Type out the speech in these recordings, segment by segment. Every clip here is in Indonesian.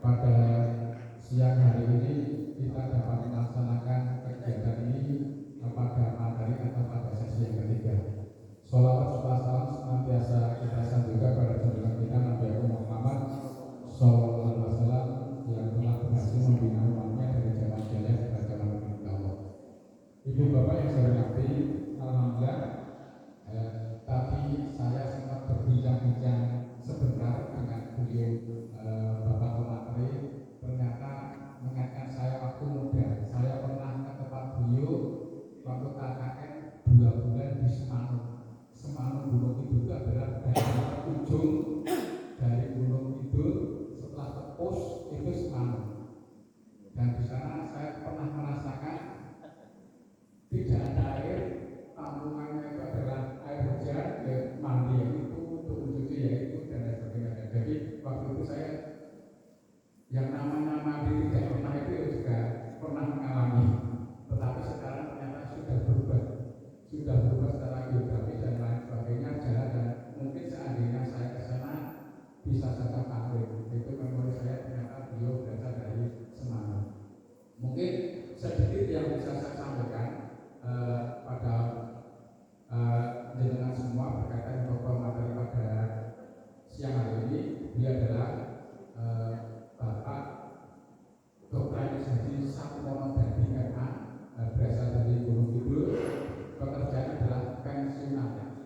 pada siang hari ini kita dapat melaksanakan kegiatan ini pada materi atau pada sesi yang ketiga. Sholawat serta salam senantiasa kita sanjungkan pada junjungan kita Nabi Muhammad Sallallahu Alaihi Wasallam yang telah berhasil membina umatnya dari zaman jahiliyah ke zaman Allah. Ibu bapak yang saya hormati, alhamdulillah tadi saya sempat berbincang-bincang sebentar dengan beliau Bapak Pemateri. Ternyata mengingatkan saya waktu muda. Saya pernah ke tempat beliau waktu KKN 2 bulan di Semanuk. Semanuk Gunung Kidul itu adalah daerah ujung dari Gunung Kidul, setelah tepus itu Semanuk. Dan di sana saya pernah merasakan tidak ada air, tampungannya itu adalah air hujan, ya mandi yang itu, untuk mencuci ya itu, dan lain sebagainya. Jadi waktu itu saya yang namanya mandi tidak pernah itu ya juga pernah mengalami. Tetapi sekarang ternyata sudah berubah secara geografi dan lain sebagainya, jalan, dan mungkin seandainya saya ke sana bisa saja pamit. Itu memori saya, ternyata beliau berasal dari Semarang. Mungkin sedikit yang bisa saya sampaikan pada jenengan semua berkaitan dengan materi pada siang hari ini. Dia adalah Bapak Dr. Haji Satmono Dadi MA, berasal dari Gunung Kidul. Pekerjaan adalah pensiunan,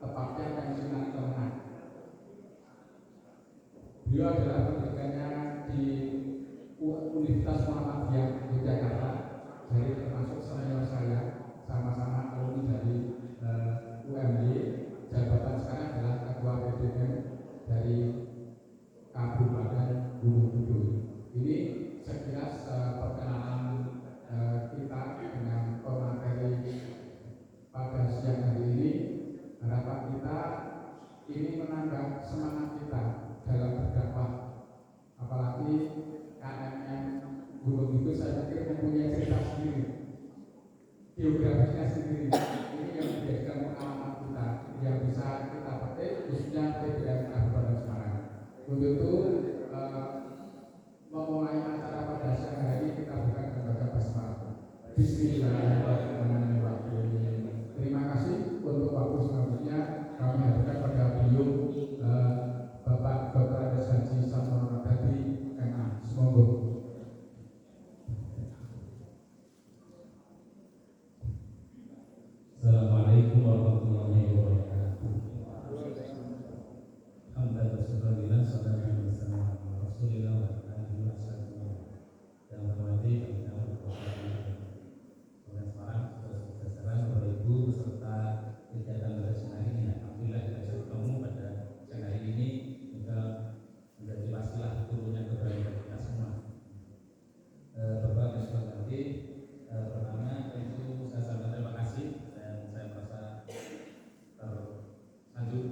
tepatnya pensiunan ternak. Beliau adalah pendidikannya di Universitas Muhammadiyah Yogyakarta, jadi termasuk senior saya, sama-sama alumni dari UMY. Jabatan sekarang adalah Ketua PDM dari Kabupaten Gunung Kidul. Ini sekilas perkenalan kita dengan pemateri pada siang hari ini. Harapan kita ini menambah semangat kita dalam berdakwah, apalagi KMM Gunung itu saya pikir mempunyai cerita sendiri, geografinya sendiri. Ini yang menjadikan pengalaman kita yang bisa kita petik, khususnya PDM Kabupaten Semarang. Untuk itu memulai acara pada siang hari ini kita buka dengan baca basmalah. Bismillahirrahmanirrahim. Terima kasih untuk waktu selanjutnya kami hadirkan pada beliau Bapak Dr. Haji Satmono Dadi MA. Semoga. Assalamualaikum warahmatullahi wabarakatuh. Alhamdulillah, sallallahu bersama Rasulullah wa alihi wasallam. Yang terhormati Pemkab Semarang, saudara-saudara, Bapak Ibu beserta kegiatan pada siang hari ini. Alhamdulillah kita bisa bertemu pada siang hari ini, juga menjadi wasilah turunnya keberanian kita semua. Bapak yang saya hormati, pertama tentu saya sampaikan terima kasih dan saya merasa tersanjung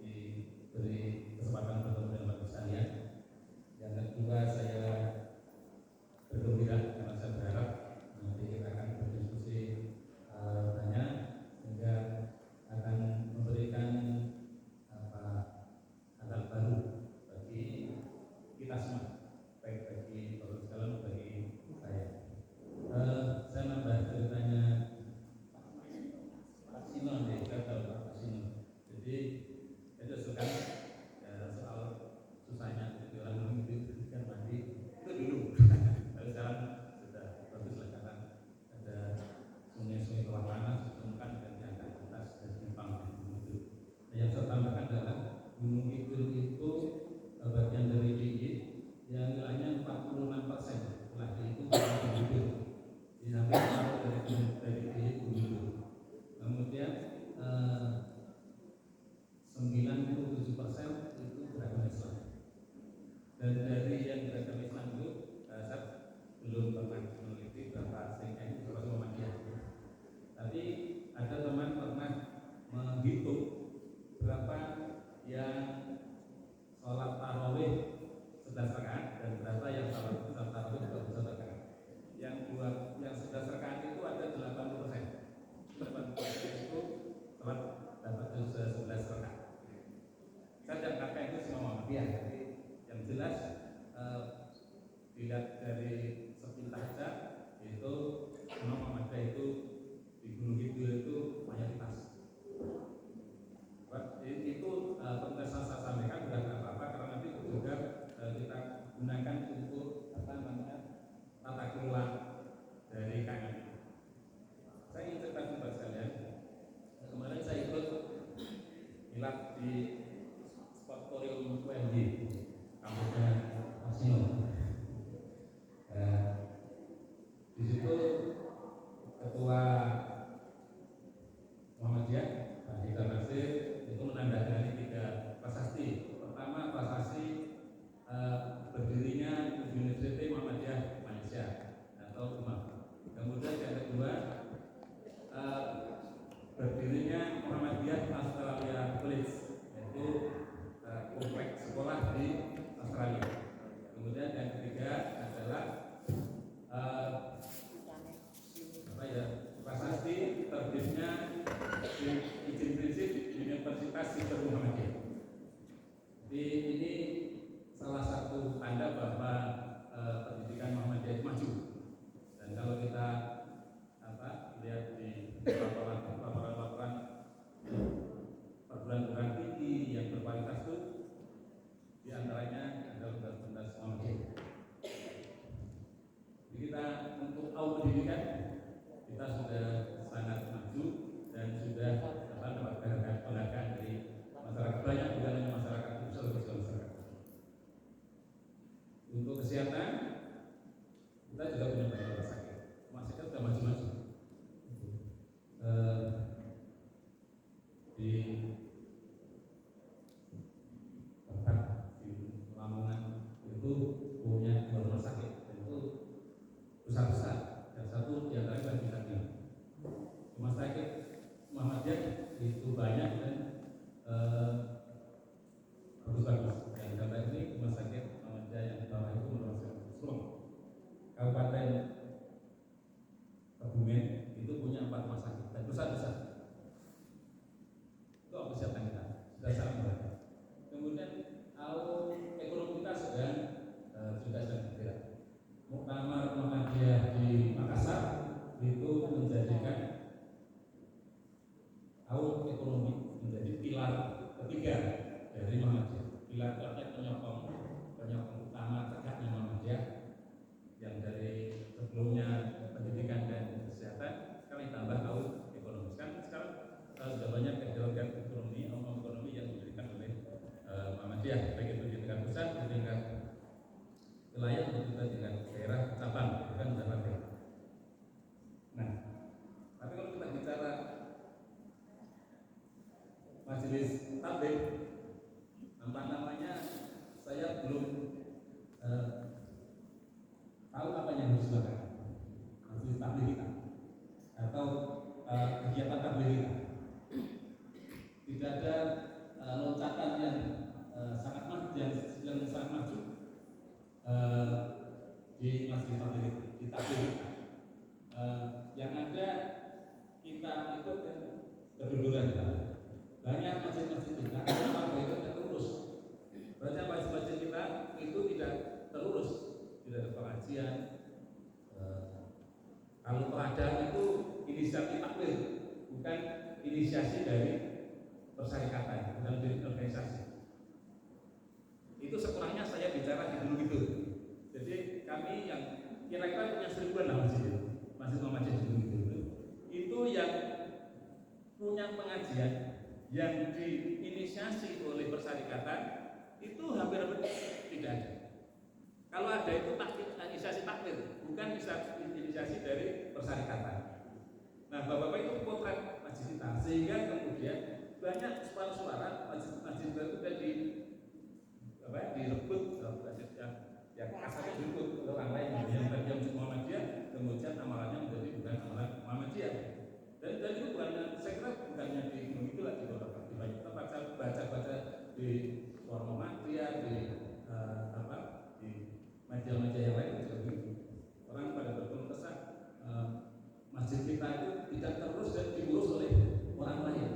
diberi kesempatan bertemu dengan Bapak sekalian. Yang kedua, saya bergembira karena saya berharap nanti kita akan berdiskusi banyak sehingga akan memberikan hal baru bagi kita semua, baik bagi Bapak sekalian bagi saya. Saya nambah ceritanya Pak Sino, saya tahu Pak Sino. Jadi itu suka soal susahnya jadi orang itu kan mandi itu dulu. Tapi sekarang sudah bagus lah karena ada sungai-sungai bawah tanah ditemukan dan diangkat ke atas dan simpang itu. Yang saya tambahkan adalah Gunung Kidul itu bagian dari DIY yang nilainya 46%. Setelah itu Gunung Kidul di samping dari DIY Gunung Kidul. Kemudian 97% itu beragama Islam. Dan dari yang beragama Islam itu saya belum pernah meneliti berapa persennya itu berapa Muhammadiyah. Tapi ada teman pernah menghitung berapa yang sholat tarawih 11 rakaat dan berapa yang sholat tarawih 21 rakaat. Yang 11 rakaat itu ada 80%. 80% itu sholat dapat 11 rakaat. Saya tidak kata itu semua Muhammadiyah, tapi yang jelas dilihat dari sepintas saja itu memang Muhammadiyah itu di Gunung Kidul itu mayoritas. Itu penting saya sampaikan bukan apa-apa karena nanti juga kita gunakan untuk tata kelola dari KM. Saya ingin cerita kepada sekalian. Kemarin saya ikut hilap di Sportorium UMY kampusnya Asino. Di situ ketua Muhammadiyah Pak Hidar Nasir itu menandatangani 3 prasasti. Pertama prasasti berdirinya Universitas Muhammadiyah Malaysia atau UMA. Kemudian yang kedua berdirinya Muhammadiyah Australia College, yaitu kompleks sekolah di Australia. Kemudian yang ketiga adalah prasasti terbitnya izin prinsip Universitas Islam Muhammadiyah. Jadi ini salah satu tanda bahwa pendidikan Muhammadiyah maju. Dan kalau kita lihat di laporan perguruan tinggi yang berkualitas itu diantaranya adalah Universitas Muhammadiyah. Jadi kita untuk pendidikan kita sudah sangat maju dan sudah mendapatkan penghargaan dari masyarakat banyak, bukan hanya masyarakat masyarakat. Untuk kesehatan kita juga punya banyak rumah sakit. Rumah sakit sudah maju-maju. Di tempat di Lamongan itu punya 2 rumah sakit, itu besar-besar. Dan satu di antaranya bagi rumah sakit Muhammadiyah itu banyak dan bagus-bagus. Yang gambar ini rumah sakit Muhammadiyah yang di bawah itu rumah sakit Serong. Kabupaten Kebumen itu punya 4 rumah sakit dan besar-besar. Itu persiapan kita sudah sangat baik. Kemudian ekonomi kita sedang bergerak. Muktamar Muhammadiyah di Makassar itu menjadikan ekonomi menjadi pilar ketiga dari Muhammadiyah. Pilar keempat penyokong utama tegaknya Muhammadiyah yang dari sebelumnya pendidikan dan kesehatan, sekarang ditambah ekonomi. Sekarang sudah banyak kegiatan ekonomi yang diberikan oleh Muhammadiyah, baik itu di tingkat pusat, di tingkat wilayah, atau juga tingkat daerah cabang, bukan cabang. Nah, tapi kalau kita bicara majelis tabligh, namanya saya belum tahu apa yang harus dilakukan majelis tabligh kita atau kegiatan tabligh kita. Tidak ada loncatan yang sangat maju, yang sangat maju di majelis tabligh kita. Yang ada kita itu keduluran kita. Banyak masjid-masjid kita apa itu tidak terurus. Banyak masjid-masjid kita itu tidak terurus, tidak ada pengajian. Kalau peradaan itu inisiatif takbir, bukan inisiasi dari persyarikatan, bukan dari organisasi. Itu sekurangnya saya bicara di dulu gitu. Jadi kami yang kira-kira punya 1000-an lah masjid Muhammadiyah di dulu gitu. Itu yang punya pengajian yang diinisiasi oleh persyarikatan itu hampir tidak ada. Kalau ada itu inisiasi takbir, bukan inisiasi dari persyarikatan. Nah, Bapak-bapak itu potret masjid kita, sehingga kemudian banyak suara-suara masjid itu direbut, yang kasarnya direbut oleh orang lain yang tadinya Muhammadiyah, kemudian amalannya menjadi bukan amalan Muhammadiyah. Dan itu bukan, saya kira bukannya di gunung itu lagi beberapa di banyak tempat saya baca di Suara Muhammadiyah, di majalah-majalah yang lain juga begitu. Orang pada berkeluh kesah masjid kita itu tidak terurus dan diurus oleh orang lain,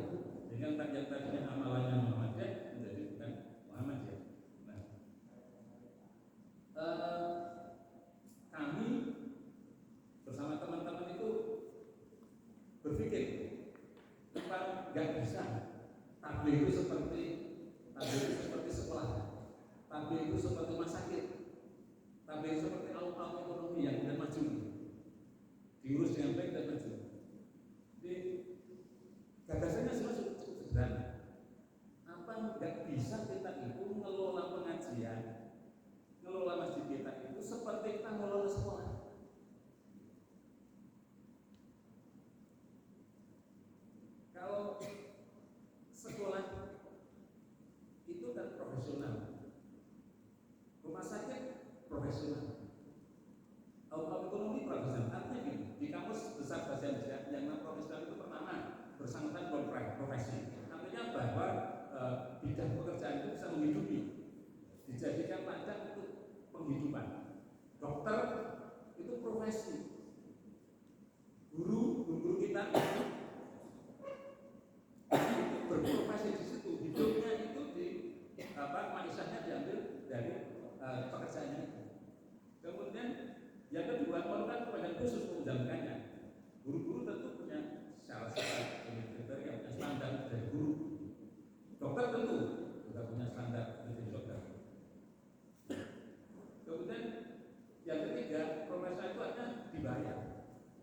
sehingga yang tadinya amalannya Muhammadiyah menjadi bukan Muhammadiyah. Nah, seperti rumah sakit, tabir seperti alat ekonomi yang sudah maju, diurus dengan baik dan maju. Jadi gagasannya semua cukup sederhana. Apa nggak bisa kita itu mengelola pengajian, mengelola masjid kita itu seperti kita mengelola sekolah. Kalau sekolah itu kan profesional, rumah sakit profesional, alat ekonomi profesional. Artinya gini, di kampus besar bahasa Indonesia yang non profesional itu pertama bersangkutan profesi. Artinya bahwa bidang pekerjaan itu bisa menghidupi, dijadikan ladang untuk penghidupan. Dokter itu profesi, guru kita berprofesi di situ, hidupnya itu di maisahnya diambil dari pekerjaannya itu. Kemudian yang kedua, memerlukan kepada khusus menjalankannya. Guru-guru tentu punya syarat-syarat, punya kriteria, punya standar dari guru. Dokter tentu juga punya standar dari dokter. Kemudian yang ketiga, profesor itu artinya dibayar,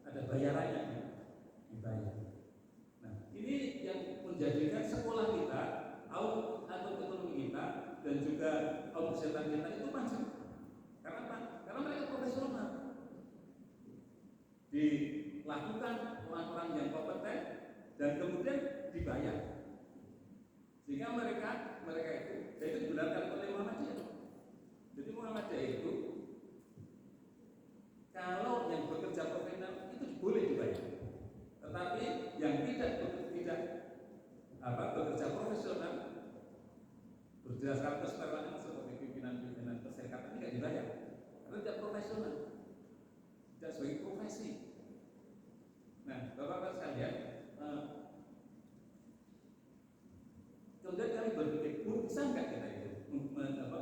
ada bayarannya, dibayar. Nah, ini yang menjadikan sekolah kita, atau ekonomi kita, dan juga kesehatan kita itu maju. Karena apa? Karena mereka profesional, dilakukan orang-orang yang kompeten dan kemudian dibayar, sehingga mereka itu, dan itu dibenarkan oleh Muhammadiyah. Jadi Muhammadiyah itu kalau yang bekerja profesional itu boleh dibayar, tetapi yang tidak bekerja profesional berdasarkan kesetaraan seperti pimpinan perserikatan tidak dibayar karena tidak profesional, tidak sebagai profesi. Nah, Bapak-Bapak sekalian, kemudian kami berpikir, bisa nggak kita itu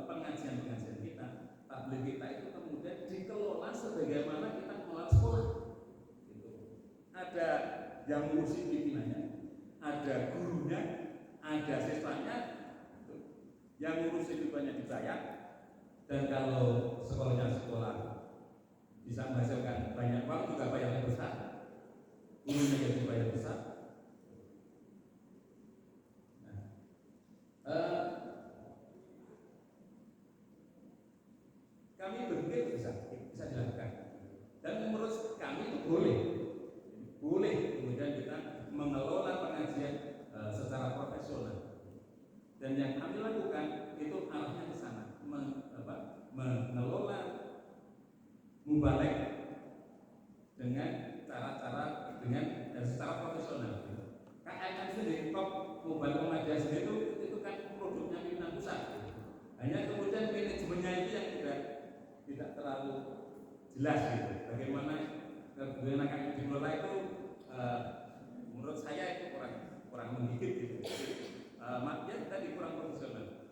pengajian kita, tabligh kita itu kemudian dikelola sebagaimana kita mengelola sekolah. Gitu. Ada yang ngurusi pimpinannya, ada gurunya, ada siswanya, yang ngurusi pimpinannya dibayar, dan kalau sekolahnya sekolah bisa menghasilkan banyak uang juga bayarnya besar, gurunya yang dibayar besar. Kami berpikir bisa dilakukan, dan menurut kami itu boleh kemudian kita mengelola pengajian secara profesional, dan yang kami lakukan itu arahnya ke sana, mengelola mubalek dengan cara-cara secara profesional. KMM sendiri, kok mubalek Muhammadiyah sendiri itu kan produknya pimpinan pusat. Hanya kemudian manajemennya itu yang tidak terlalu jelas gitu. Bagaimana akan dikelola itu menurut saya itu kurang menggigit gitu. Makanya tadi kurang profesional.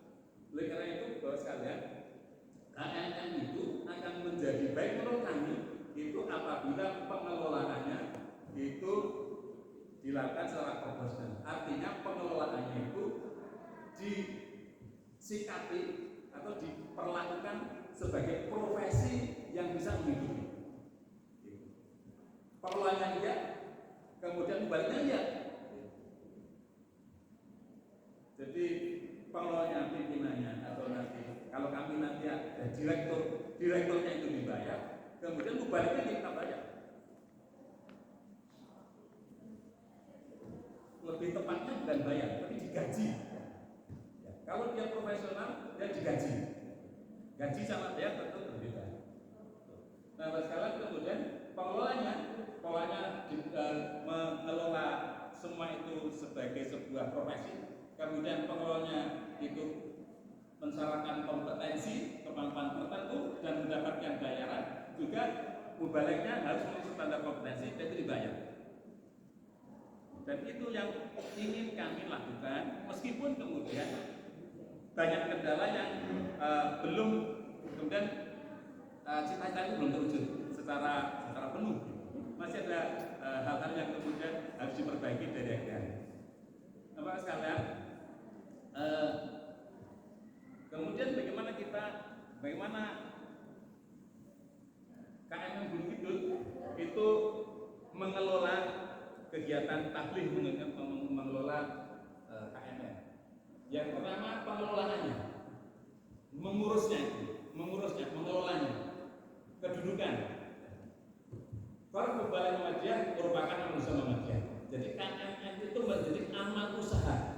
Oleh karena itu, Bapak sekalian, KMM itu akan menjadi baik menurut kami itu apabila pengelolaannya itu dilakukan secara profesional. Artinya pengelolaannya itu disikapi atau diperlakukan sebagai profesi yang bisa menghidupi. Pengelolaannya iya, kemudian baliknya iya. Jadi pengelolanya, pimpinannya, atau nanti kalau kami nanti ada direkturnya itu dibayar, kemudian baliknya kita bayar. Lebih tepatnya bukan bayar, tapi digaji. Ya, kalau dia profesional, dia digaji. Gaji sama bayar tentu berbeda. Nah, sekarang kemudian pengelolanya mengelola semua itu sebagai sebuah profesi. Kemudian pengelolanya itu mensyaratkan kompetensi, kemampuan tertentu dan mendapatkan bayaran. Juga mubaleknya harus memenuhi standar kompetensi dan itu dibayar. Dan itu yang ingin kami lakukan, meskipun kemudian banyak kendala yang belum, kemudian cita-cita itu belum terwujud secara penuh. Masih ada hal-hal yang kemudian harus diperbaiki dari akhir. Bapak sekalian, kemudian bagaimana kita bagaimana KMM Gunung Kidul itu mengelola kegiatan tabligh, mengelola KMM. Yang pertama pengelolaannya, mengurusnya, mengelolanya, kedudukan. Korps Mubalik Muhammadiyah merupakan amal usaha Muhammadiyah. Jadi KMM itu menjadi amal usaha.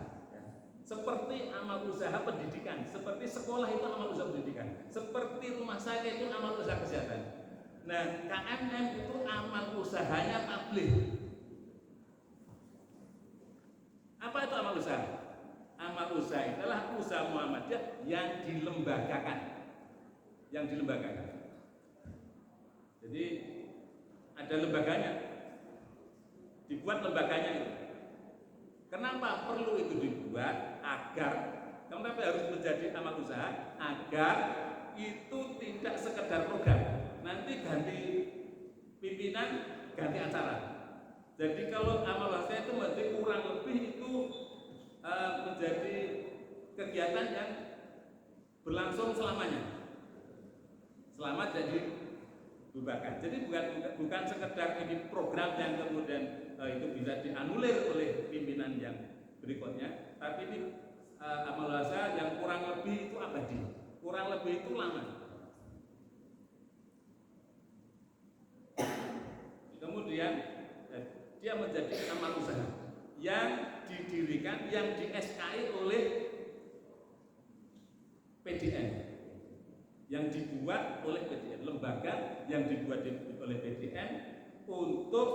Seperti amal usaha pendidikan, seperti sekolah itu amal usaha pendidikan, seperti rumah sakit itu amal usaha kesehatan. Nah, KMM itu amal usahanya tabligh. Apa itu amal usaha? Amal usaha adalah usaha Muhammadiyah yang dilembagakan. Jadi ada lembaganya, dibuat lembaganya itu. Kenapa perlu itu dibuat? Agar, kenapa harus menjadi amal usaha? Agar itu tidak sekedar program. Nanti ganti pimpinan, ganti acara. Jadi kalau amal usaha itu menjadi kurang lebih itu menjadi kegiatan yang berlangsung selamanya, selama jadi bubarkan. Jadi bukan sekedar ini program yang kemudian itu bisa dianulir oleh pimpinan yang berikutnya, tapi ini amal usaha yang kurang lebih itu abadi, kurang lebih itu lama. Kemudian dia menjadi amal usaha yang didirikan, yang di-SKI oleh PDN, yang dibuat oleh PDN, lembaga yang dibuat oleh PDN untuk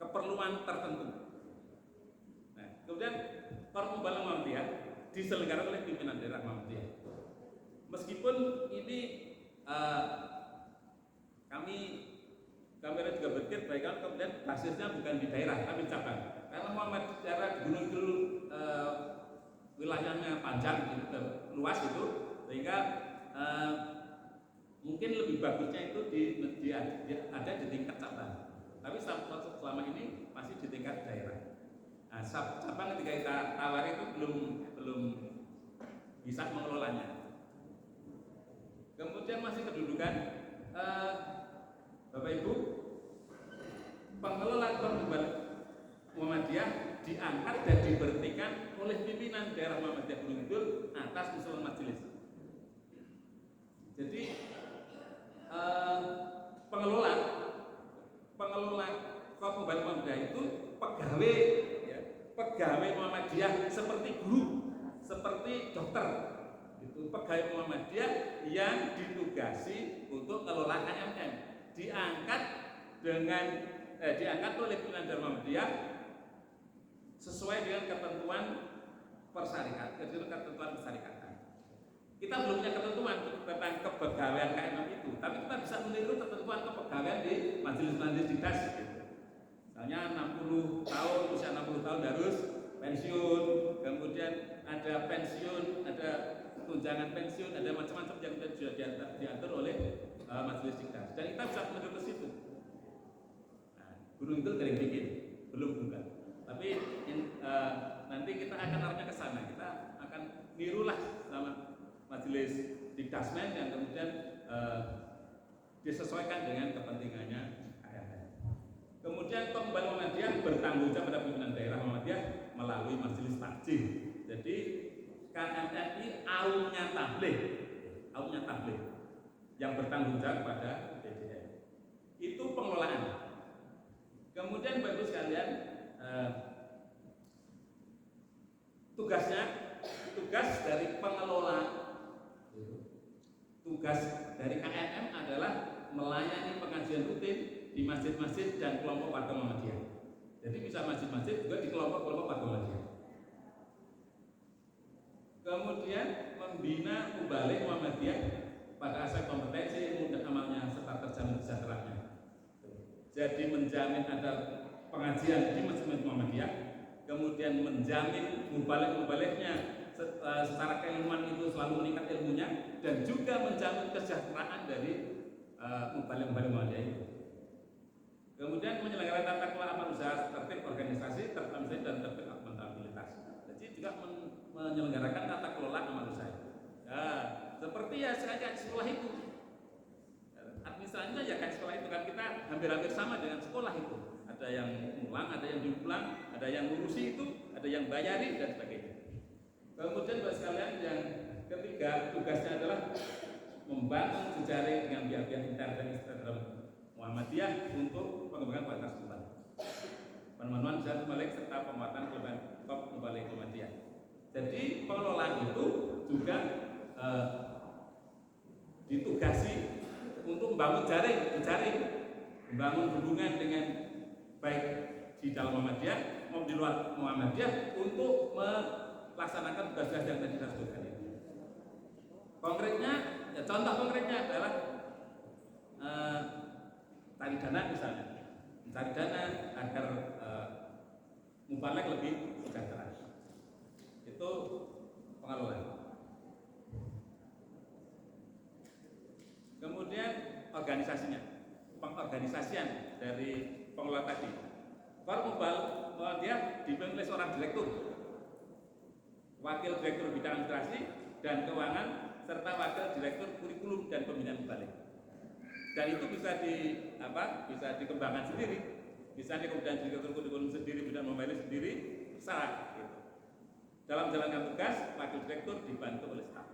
keperluan tertentu. Nah, kemudian Korps Mubalik Muhammadiyah diselenggarakan oleh pimpinan daerah Muhammadiyah. Meskipun ini kami juga berpikir baik kalau kemudian basisnya bukan di daerah tapi cabang. Karena Muhammadiyah Gunung Kidul wilayahnya panjang, luas itu, sehingga mungkin lebih bagusnya itu ada di tingkat cabang. Tapi selama ini masih di tingkat daerah. Nah, cabang ketika kita tawari itu belum bisa mengelolanya. Kemudian masih kedudukan Bapak Ibu, pengelola Korps Mubalik Muhammadiyah diangkat dan diberhentikan oleh pimpinan daerah Muhammadiyah Gunung Kidul atas usulan majelis. Jadi pengelola Korps Mubalik Muhammadiyah itu pegawai Muhammadiyah seperti guru, seperti dokter. Itu pegawai Muhammadiyah yang ditugasi untuk kelola KMM, diangkat oleh pimpinan daerah Muhammadiyah sesuai dengan ketentuan persyarikatan. Kita belum punya ketentuan tentang kepegawaian KMM itu, tapi kita bisa meniru ketentuan kepegawaian di majelis dikdas. Misalnya 60 tahun, usia 60 tahun harus pensiun, kemudian ada pensiun, ada tunjangan pensiun, ada macam-macam yang sudah diatur oleh majelis dikdas. Dan kita bisa meniru ke situ. Nah, Gunung itu dari bikin, belum bukan. Tapi nanti kita akan arahnya ke sana. Kita akan nirulah sama majelis dikdasmen yang kemudian disesuaikan dengan kepentingannya KMM. Kemudian Korps Mubalik Muhammadiyah bertanggung jawab pada pimpinan daerah Muhammadiyah melalui majelis takjim. Jadi KMM ini aumnya tabligh yang bertanggung jawab pada PDN. Itu pengelolaan. Kemudian Bapak Ibu sekalian, tugas dari pengelola, tugas dari KMM adalah melayani pengajian rutin di masjid-masjid dan kelompok warga Muhammadiyah. Jadi bisa masjid-masjid juga di kelompok-kelompok warga Muhammadiyah. Kemudian membina Mubalik Muhammadiyah pada aspek kompetensi, ilmu dan amalnya serta terjamin kesejahteraannya. Jadi menjamin ada pengajian di masjid Muhammadiyah, kemudian menjamin mubaliknya secara keilmuan itu selalu meningkat ilmunya, dan juga menjamin kesejahteraan dari mubalik Muhammadiyah itu. Kemudian menyelenggarakan tata kelola amal usaha, tertib organisasi, tertib dan tertib akuntabilitas. Jadi juga menyelenggarakan tata kelola amal usaha. Ya, seperti ya kayak sekolah itu. Administrasinya ya kayak sekolah itu kan, kita hampir-hampir sama dengan sekolah itu. Ada yang ngulang, ada yang diulang, ada yang ngurusi itu, ada yang bayari dan sebagainya. Kemudian buat sekalian yang ketiga, tugasnya adalah membangun jejaring dengan pihak-pihak intern dan eksternal Muhammadiyah untuk pengembangan kualitas umpan, pemenuhan zat mubalik serta penguatan top mubalik Muhammadiyah. Jadi pengelolaan itu juga ditugasi untuk membangun jejaring, membangun hubungan dengan baik di dalam Muhammadiyah maupun di luar Muhammadiyah untuk melaksanakan tugas-tugas yang tadi saya sebutkan itu. Konkretnya, ya contoh konkretnya adalah tarik dana misalnya, mencari dana agar Mubalik lebih sejahtera. Itu pengelolaan. Kemudian organisasinya, pengorganisasian dari pengelola tadi. Mubal dia dipimpin oleh seorang direktur, wakil direktur bidang administrasi dan keuangan, serta wakil direktur kurikulum dan pembinaan Mubalik. Dan itu bisa dikembangkan sendiri, bisa kemudian direktur kurikulum sendiri, bidang Mubalik sendiri, terserah. Gitu. Dalam menjalankan tugas, wakil direktur dibantu oleh staf.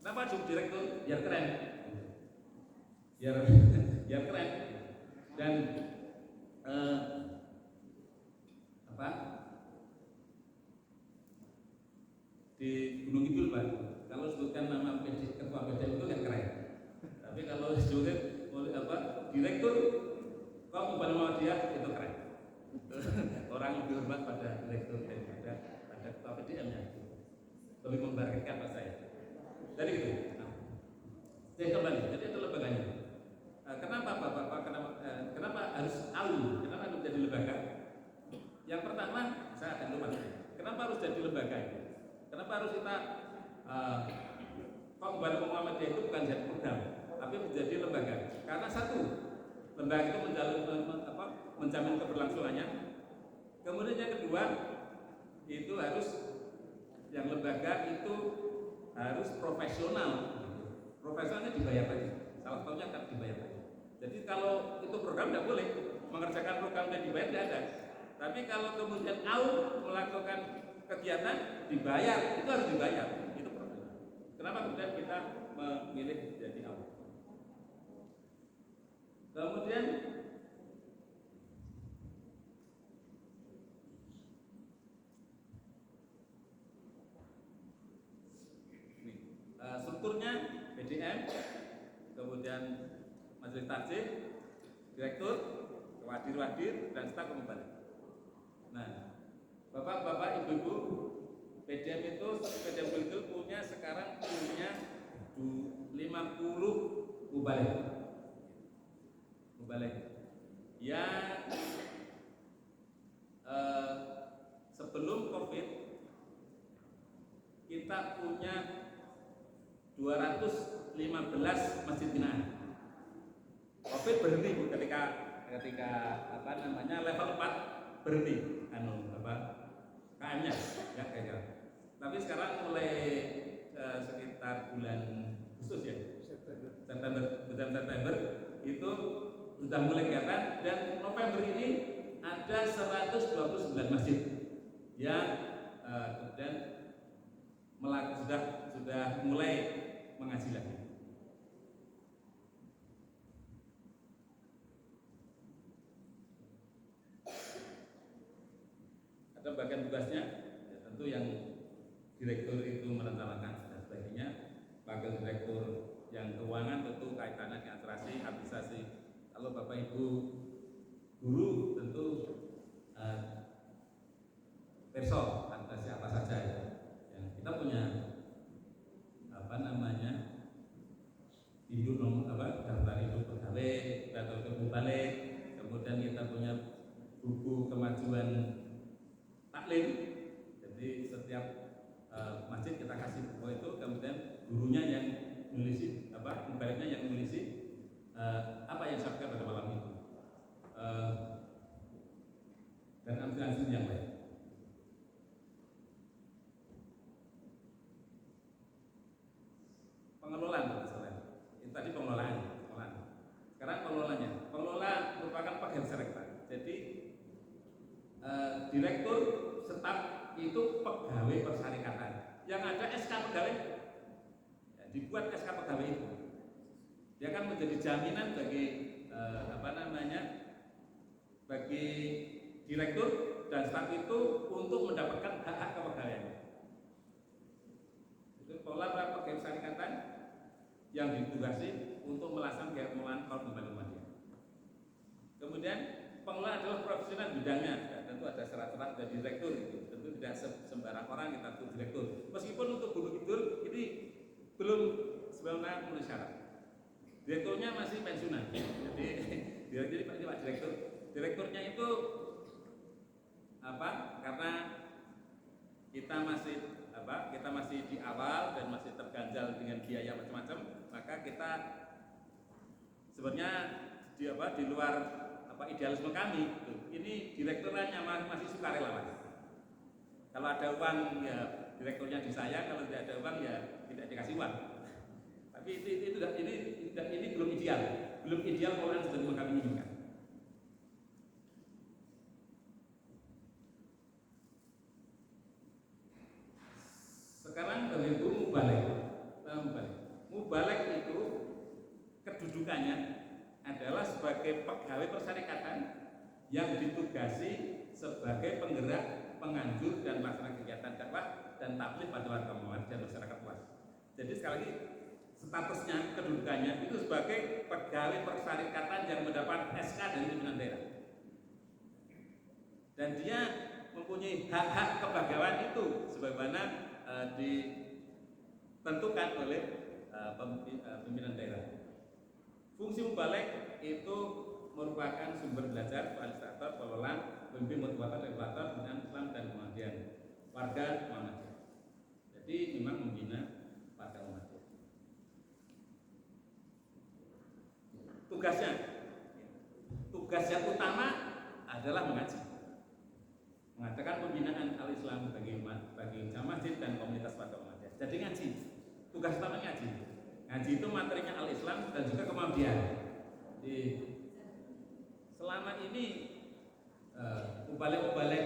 Kenapa jadi direktur? Biar keren, biar keren. Dan di Gunung Kidul Pak, kalau sebutkan nama ketua PDM itu kan keren. Tapi kalau disebutkan direktur kok Mubalik Muhammadiyah itu keren. Orang lebih hormat pada direktur daripada pada ketua PDM-nya. Lebih membarengkan Pak saya. Jadi gitu. Jadi kembali, jadi itu lembaganya. Kenapa Bapak? Kenapa harus AU? Kenapa harus jadi lembaga? Yang pertama, saya akan lupa. Kenapa harus jadi lembaga itu? Kenapa harus kita Mubalik Muhammadiyah itu bukan jadi program, tapi menjadi lembaga? Karena satu, lembaga itu menjamin keberlangsungannya. Kemudian yang kedua, itu harus yang lembaga itu harus profesional. Profesionalnya dibayar lagi. Salah satunya akan dibayar lagi. Jadi kalau itu program tidak boleh mengerjakan program dan dibayar, tidak ada. Tapi kalau kemudian AU melakukan kegiatan dibayar, itu harus dibayar. Itu problem. Kenapa kemudian kita memilih jadi AU? Kemudian strukturnya PDM, kemudian majelis tarjih, direktur, wadir-wadir, dan staf Mubalik. Nah, Bapak-bapak, Ibu-ibu, PDM itu punya sekarang punya 50 Mubalik. Yang sebelum COVID kita punya 215 masjid binaan. COVID berhenti Bu, ketika level 4 berhenti KM-nya ya kira-kira. Tapi sekarang mulai sekitar bulan Agustus ya, September itu sudah mulai kelihatan, dan November ini ada 129 masjid yang kemudian sudah mulai mengaji lagi. Ada bagian tugasnya, ya tentu yang direktur itu merencanakan dan sebagainya. Wakil direktur yang keuangan tentu kaitannya dengan administrasi, administrasi. Kalau Bapak Ibu guru tentu perso administrasi apa saja ya. Yang kita punya daftar hidup pegawai, daftar Mubalik, kemudian kita punya buku kemajuan taklim. Jadi setiap masjid kita kasih buku itu, kemudian gurunya yang nulis Mubaliknya yang nulis apa yang disampaikan pada malam itu, dan administrasi yang baik. pegawai persyarikatan. Yang ada SK pegawai, ya, dibuat SK pegawai itu. Dia akan menjadi jaminan bagi bagi direktur dan staf itu untuk mendapatkan hak-hak kepegawaian. Itu pola pegawai persyarikatan yang ditugasi untuk melaksanakan pengelolaan lembaga Muhammadiyah. Kemudian pengelola adalah profesional bidangnya, ya, tentu ada syarat-syarat dari direktur itu. Tentu tidak sembarang orang kita tuh direktur. Meskipun untuk Gunung Kidul ini belum sebenarnya memenuhi syarat. Direkturnya masih pensiunan. Jadi Pak Direktur. Direkturnya itu karena kita masih di awal dan masih terganjal dengan biaya macam-macam, maka kita sebenarnya di luar idealisme kami gitu. Ini direkturnya masih sukarelawan. Kalau ada uang ya direkturnya di saya, kalau tidak ada uang ya tidak dikasih uang. Tapi ini belum ideal orang seperti yang kami inginkan. Sekarang bagi mubalek itu kedudukannya adalah sebagai pegawai persyarikatan yang ditugasi sebagai penggerak, penganjur dan pelaksana kegiatan dakwah dan tabligh pada warga Muhammadiyah dan masyarakat luas. Jadi sekali lagi statusnya, kedudukannya itu sebagai pegawai persyarikatan yang mendapat SK dari pimpinan daerah. Dan dia mempunyai hak-hak kepegawaian itu sebagaimana ditentukan oleh pimpinan daerah. Fungsi mubalek itu merupakan sumber belajar, fasilitator, pengelola, pemimpin, motivator, regulator, pembinaan Islam dan Muhammadiyah, warga Muhammadiyah. Jadi memang membina warga Muhammadiyah. Tugas yang utama adalah mengaji, mengadakan pembinaan al-Islam bagi jamaah masjid dan komunitas warga Muhammadiyah. Jadi ngaji, tugas utama ngaji. Ngaji itu materinya al-Islam dan juga kemudian selama ini mubalek-mubalek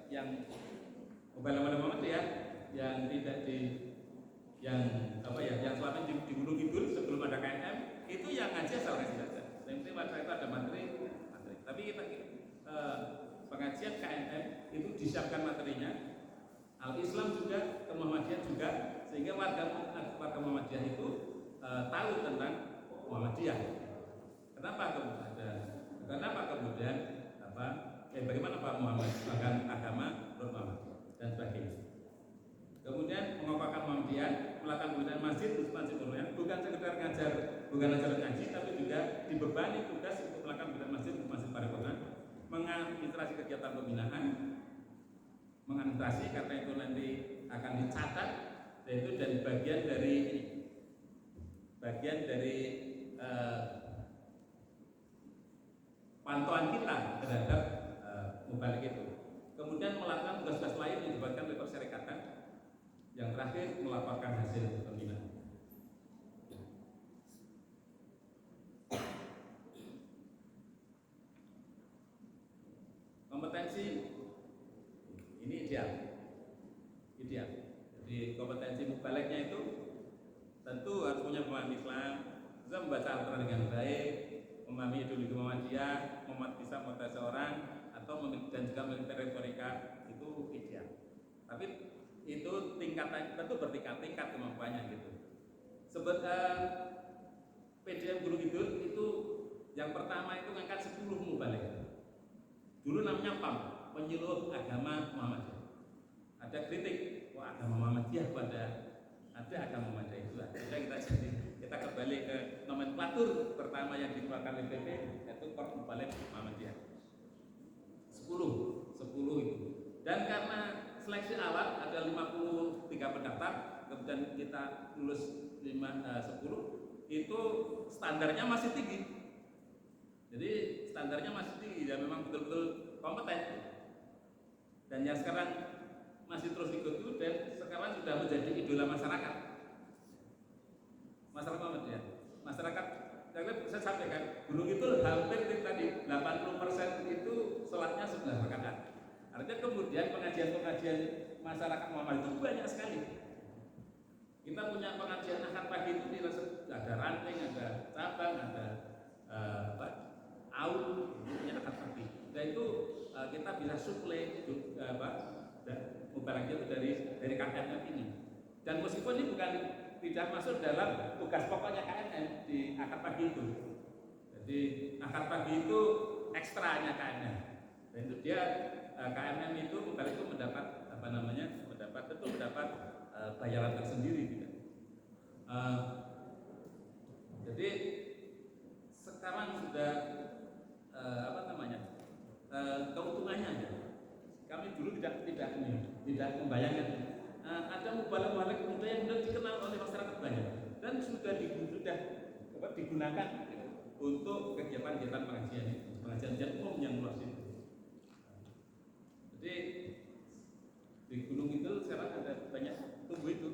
yang Muhammadiyah yang tidak yang selama ini di Gunung Kidul sebelum ada KNM itu yang ngaji asal ngaji saja. Yang penting pada itu ada materi. Tapi kita pengajian KNM itu disiapkan materinya, al-Islam juga, kemuhammadiyah juga, sehingga warga Muhammadiyah itu tahu tentang Muhammadiyah. Kenapa kemudian bagaimana Pak Muhammad bahkan agama menurut Muhammadiyah dan sebagainya. Kemudian mengokohkan Muhammadiyah, melakukan pembinaan masjid bukan sekedar ngajar ngaji, tapi juga dibebani tugas untuk melakukan pembinaan masjid paripurna, mengadministrasi kegiatan pembinaan, mengadministrasi karena itu nanti akan dicatat, yaitu dan bagian dari pantauan kita terhadap mubalik itu. Kemudian melakukan tugas-tugas lain yang dibuatkan oleh persyarikatan. Yang terakhir melaporkan hasil pembinaan. Kompetensi ini ideal. Jadi kompetensi mubaleknya itu tentu harus punya pemahaman Islam, bisa membaca Al-Quran dengan baik, memahami ideologi Muhammadiyah, bisa memotivasi seorang, atau dan juga memiliki retorika, itu ideal. Tapi itu tingkatan tentu bertingkat-tingkat kemampuannya gitu. PDM Gunung Kidul itu yang pertama itu ngangkat 10 mubalek. Dulu namanya PAM, Penyuluh Agama Muhammadiyah. Ada kritik, agama Muhammadiyah ada agama Muhammadiyah itu. Kita kembali ke nomenklatur pertama yang dikeluarkan oleh PP, yaitu Korps Mubalek Muhammadiyah. 10 itu. Dan karena seleksi awal ada 53 pendaftar, kemudian kita lulus 10, itu standarnya masih tinggi. Jadi standarnya masih tinggi dan memang betul-betul kompeten. Dan yang sekarang masih terus ikut itu dan sekarang sudah menjadi idola masyarakat. Muhammadiyah. Masyarakat, saya sampaikan, Gunung itu hampir tadi 80% itu sholatnya sudah rakaat. Artinya kemudian pengajian masyarakat Muhammad itu banyak sekali. Kita punya pengajian akad pagi itu ada ranting, ada cabang, ada aul, punya akad pagi. Dan itu kita bisa suplai mubaraknya itu dari KMM ini. Dan meskipun ini bukan tidak masuk dalam tugas pokoknya KMM di akad pagi itu. Jadi akad pagi itu ekstranya KMM. Dan itu dia KMM itu mubarak itu mendapat bayaran tersendiri gitu. Jadi sekarang sudah keuntungannya ya. Kami dulu tidak membayangkan ada mubalek muda yang sudah dikenal oleh masyarakat banyak dan sudah digunakan untuk kegiatan pengajian umum yang luas itu. Jadi di Gunung itu sekarang ada banyak tumbuh itu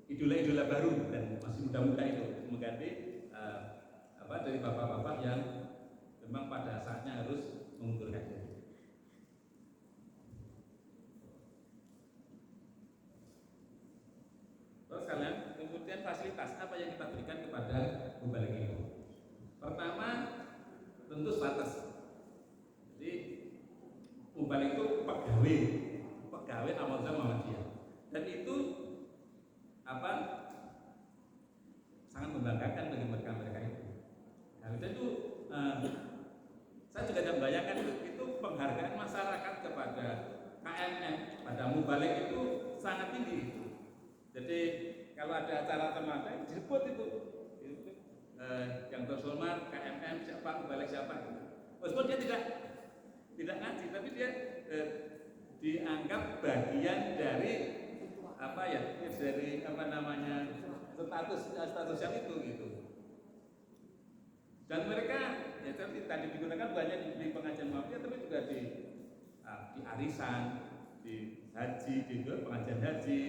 idola-idola baru dan masih muda-muda itu mengganti dari bapak-bapak yang memang pada saatnya harus mengundurkan diri. Terus kalian, kemudian fasilitas apa yang kita berikan kepada mubalek itu? Pertama, tentu status. Jadi mubalek itu pegawai Al-Muazzam Muhammadiyah. Dan itu sangat membanggakan bagi mereka itu. Nah, itu saya juga tidak membayangkan itu penghargaan masyarakat kepada KMM, pada mubalek itu sangat tinggi. Jadi kalau ada acara teman disebut itu yang terhormat KMM siapa, mubalek siapa. Meskipun dia tidak ngaji, tapi dia dianggap bagian dari status yang itu gitu. Dan mereka ya tadi digunakan banyak di pengajian Muhammadiyah, tapi juga di arisan, di haji, di pengajian haji,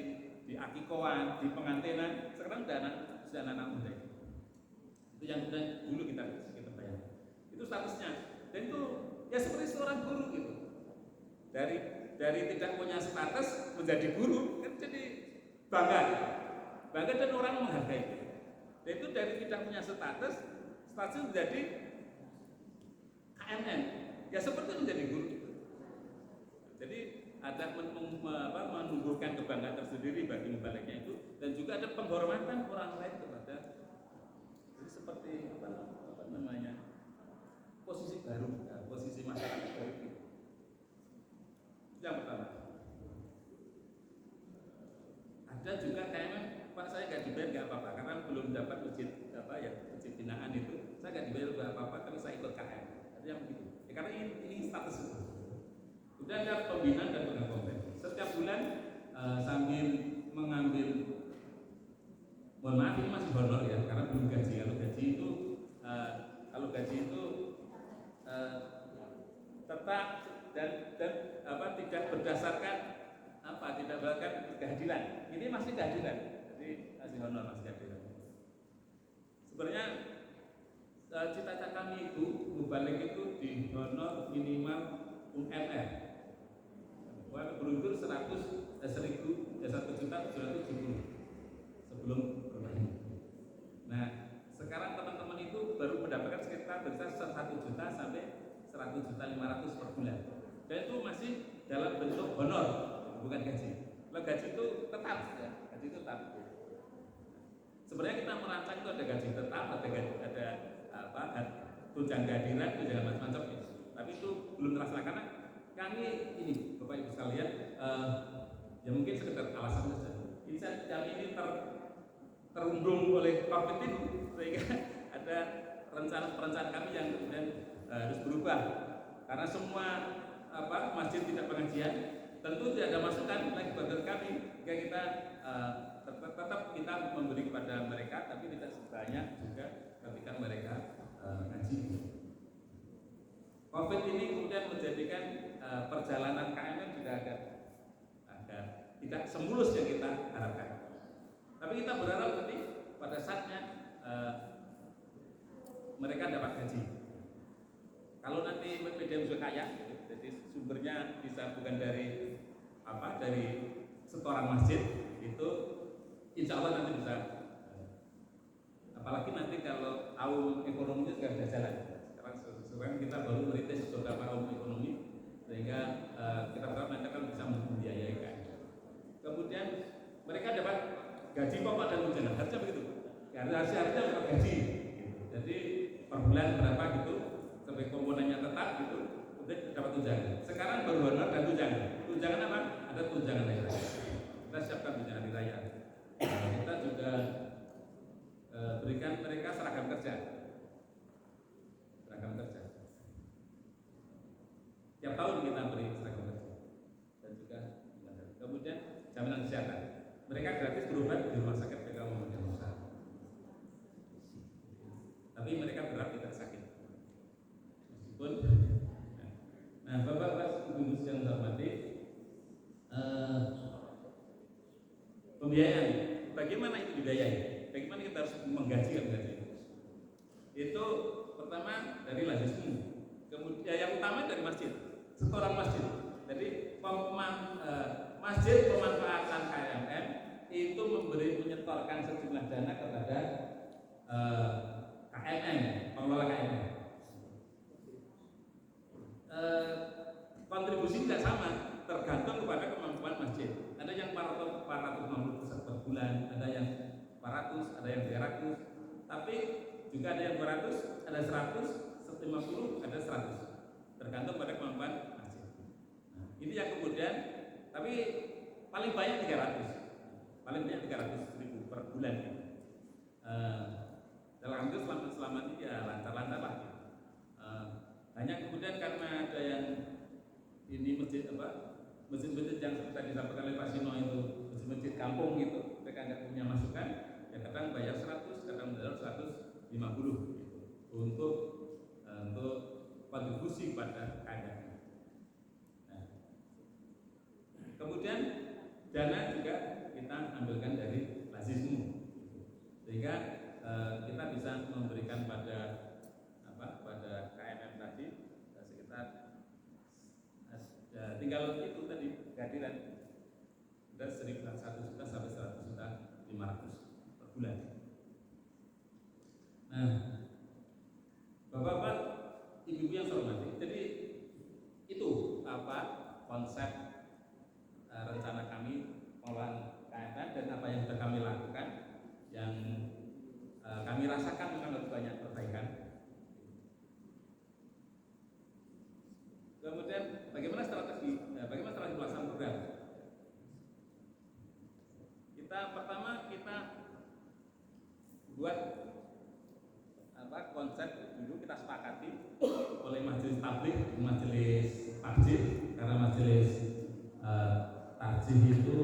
di akikoan, di pengantinan. Sekarang sudah anak muda. Itu yang dulu kita bayar. Itu statusnya. Dan itu ya seperti seorang guru gitu. Dari tidak punya status menjadi guru, kan jadi bangga gitu. Bangga dan orang menghargai. Dan itu dari tidak punya status menjadi KMM. Ya seperti menjadi guru. Jadi ada menumbuhkan kebanggaan tersendiri bagi mubaleknya itu, dan juga ada penghormatan orang lain kepada. Jadi seperti posisi baru, posisi masyarakat baru. Yang pertama. Ada juga KMM, Pak saya nggak dibayar nggak apa-apa karena belum dapat ujian binaan itu, saya nggak dibayar nggak apa-apa tapi saya ikut KM. Artinya begitu. Ya, karena ini status itu. Sudah ada pembinaan dan pengakuan. Setiap bulan sambil mengambil, mohon maaf ini masih honor ya karena belum gaji. Kalau gaji itu tetap dan tidak berdasarkan tidak berdasarkan kehadiran. Ini masih kehadiran, jadi masih honor, masih kehadiran. Sebenarnya cita-cita kami itu mubalek itu di honor minimal UMR. Beruntur 1.770 sebelum bermain. Nah, sekarang teman-teman itu baru mendapatkan sekitar 1 juta sampai 100.500 per bulan. Dan itu masih dalam bentuk honor, bukan gaji. Kalau gaji itu tetap ya, gaji itu tetap. Sebenarnya kita merancang itu ada gaji tetap, ada tunjangan kehadiran, tunjangan macam-macam. Tapi itu belum terlaksana karena kami ini Bapak Ibu sekalian ya mungkin sekedar alasan saja. Kami ini terundung oleh COVID ini sehingga ada rencana kami yang kemudian harus berubah karena semua masjid tidak pengajian, tentu tidak ada masukan lagi buat kami jika kita tetap kita memberi kepada mereka, tapi tidak sebanyak juga ketika mereka ngaji. COVID ini kemudian menjadikan perjalanan KMM juga agak tidak semulus yang kita harapkan. Tapi kita berharap nanti pada saatnya mereka dapat gaji. Kalau nanti media sudah kaya, jadi sumbernya bisa bukan dari dari setoran masjid itu insya Allah nanti bisa, apalagi nanti kalau aum ekonominya juga bisa jalan. Sekarang kita baru merintis beberapa aum ekonomi sehingga kita berharap nanti akan bisa membiayai KM. Kemudian mereka dapat gaji pokok dan tunjangan, harusnya begitu. Harusnya dapat gaji, gitu. Jadi per bulan berapa gitu, sampai komponennya tetap gitu, kemudian dapat tunjangan. Sekarang baru honor dan tunjangan. Tunjangan apa? Ada tunjangan hari raya. Kita siapkan tunjangan hari raya. Kita juga berikan mereka seragam kerja. Seragam kerja. Tiap tahun kita beri seragam kerja. Dan juga kemudian jaminan kesehatan. Mereka gratis berobat di rumah sakit PK Muhammadiyah Nusa. Tapi mereka berarti tidak sakit. Meskipun, nah Bapak Ibu yang saya hormati, pembiayaan, bagaimana itu dibiayai? Bagaimana kita harus menggaji? Itu pertama dari lazismu, kemudian yang utama dari masjid, setoran masjid. Jadi masjid pemanfaatan KMM itu menyetorkan sejumlah dana kepada KMM, pengelola KMM. Kontribusi tidak sama, tergantung kepada kemampuan masjid. Ada yang 450 per bulan, ada yang 400, ada yang 300, tapi juga ada yang 200, ada 100, 150, ada 100, tergantung pada kemampuan masjid. Nah, ini yang kemudian, tapi paling banyak 300 ribu per bulan. Dalam itu selama ini ya lancar-lancar lah. Hanya kemudian karena ada yang ini masjid-masjid yang seperti disampaikan oleh Pak Sino itu masjid-masjid kampung gitu, mereka nggak punya masukan, ya kadang bayar 100, kadang bayar 150 gitu, untuk kontribusi pada KMM. Nah, kemudian dana juga kita ambilkan dari lazismu, sehingga kita bisa memberikan pada KMM tadi sekitar tinggal itu tadi kehadiran dari 1 juta sampai 100 juta 500 per bulan. Nah, Bapak-bapak, Ibu-ibu yang saya hormati, jadi itu konsep rencana kami pengelolaan KMM dan apa yang sudah kami lakukan, yang kami rasakan sangat banyak perbaikan. Kemudian bagaimana strategi pelaksanaan program? Pertama kita buat konsep dulu, kita sepakati oleh majelis tabligh, majelis takjid, karena majelis takjid itu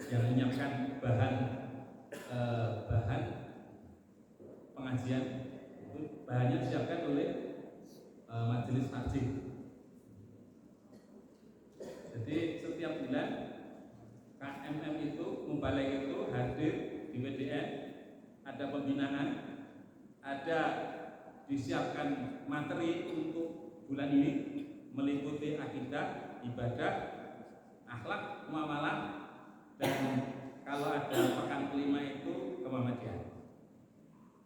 yang menyiapkan bahan pengajian, itu bahannya disiapkan oleh majelis takjid. Jadi setiap bulan KMM itu, Mubalik itu hadir di WDN, ada pembinaan, ada disiapkan materi untuk bulan ini meliputi akidah, ibadah, akhlak, muamalah, dan kalau ada pekan kelima itu kemuhammadiyah.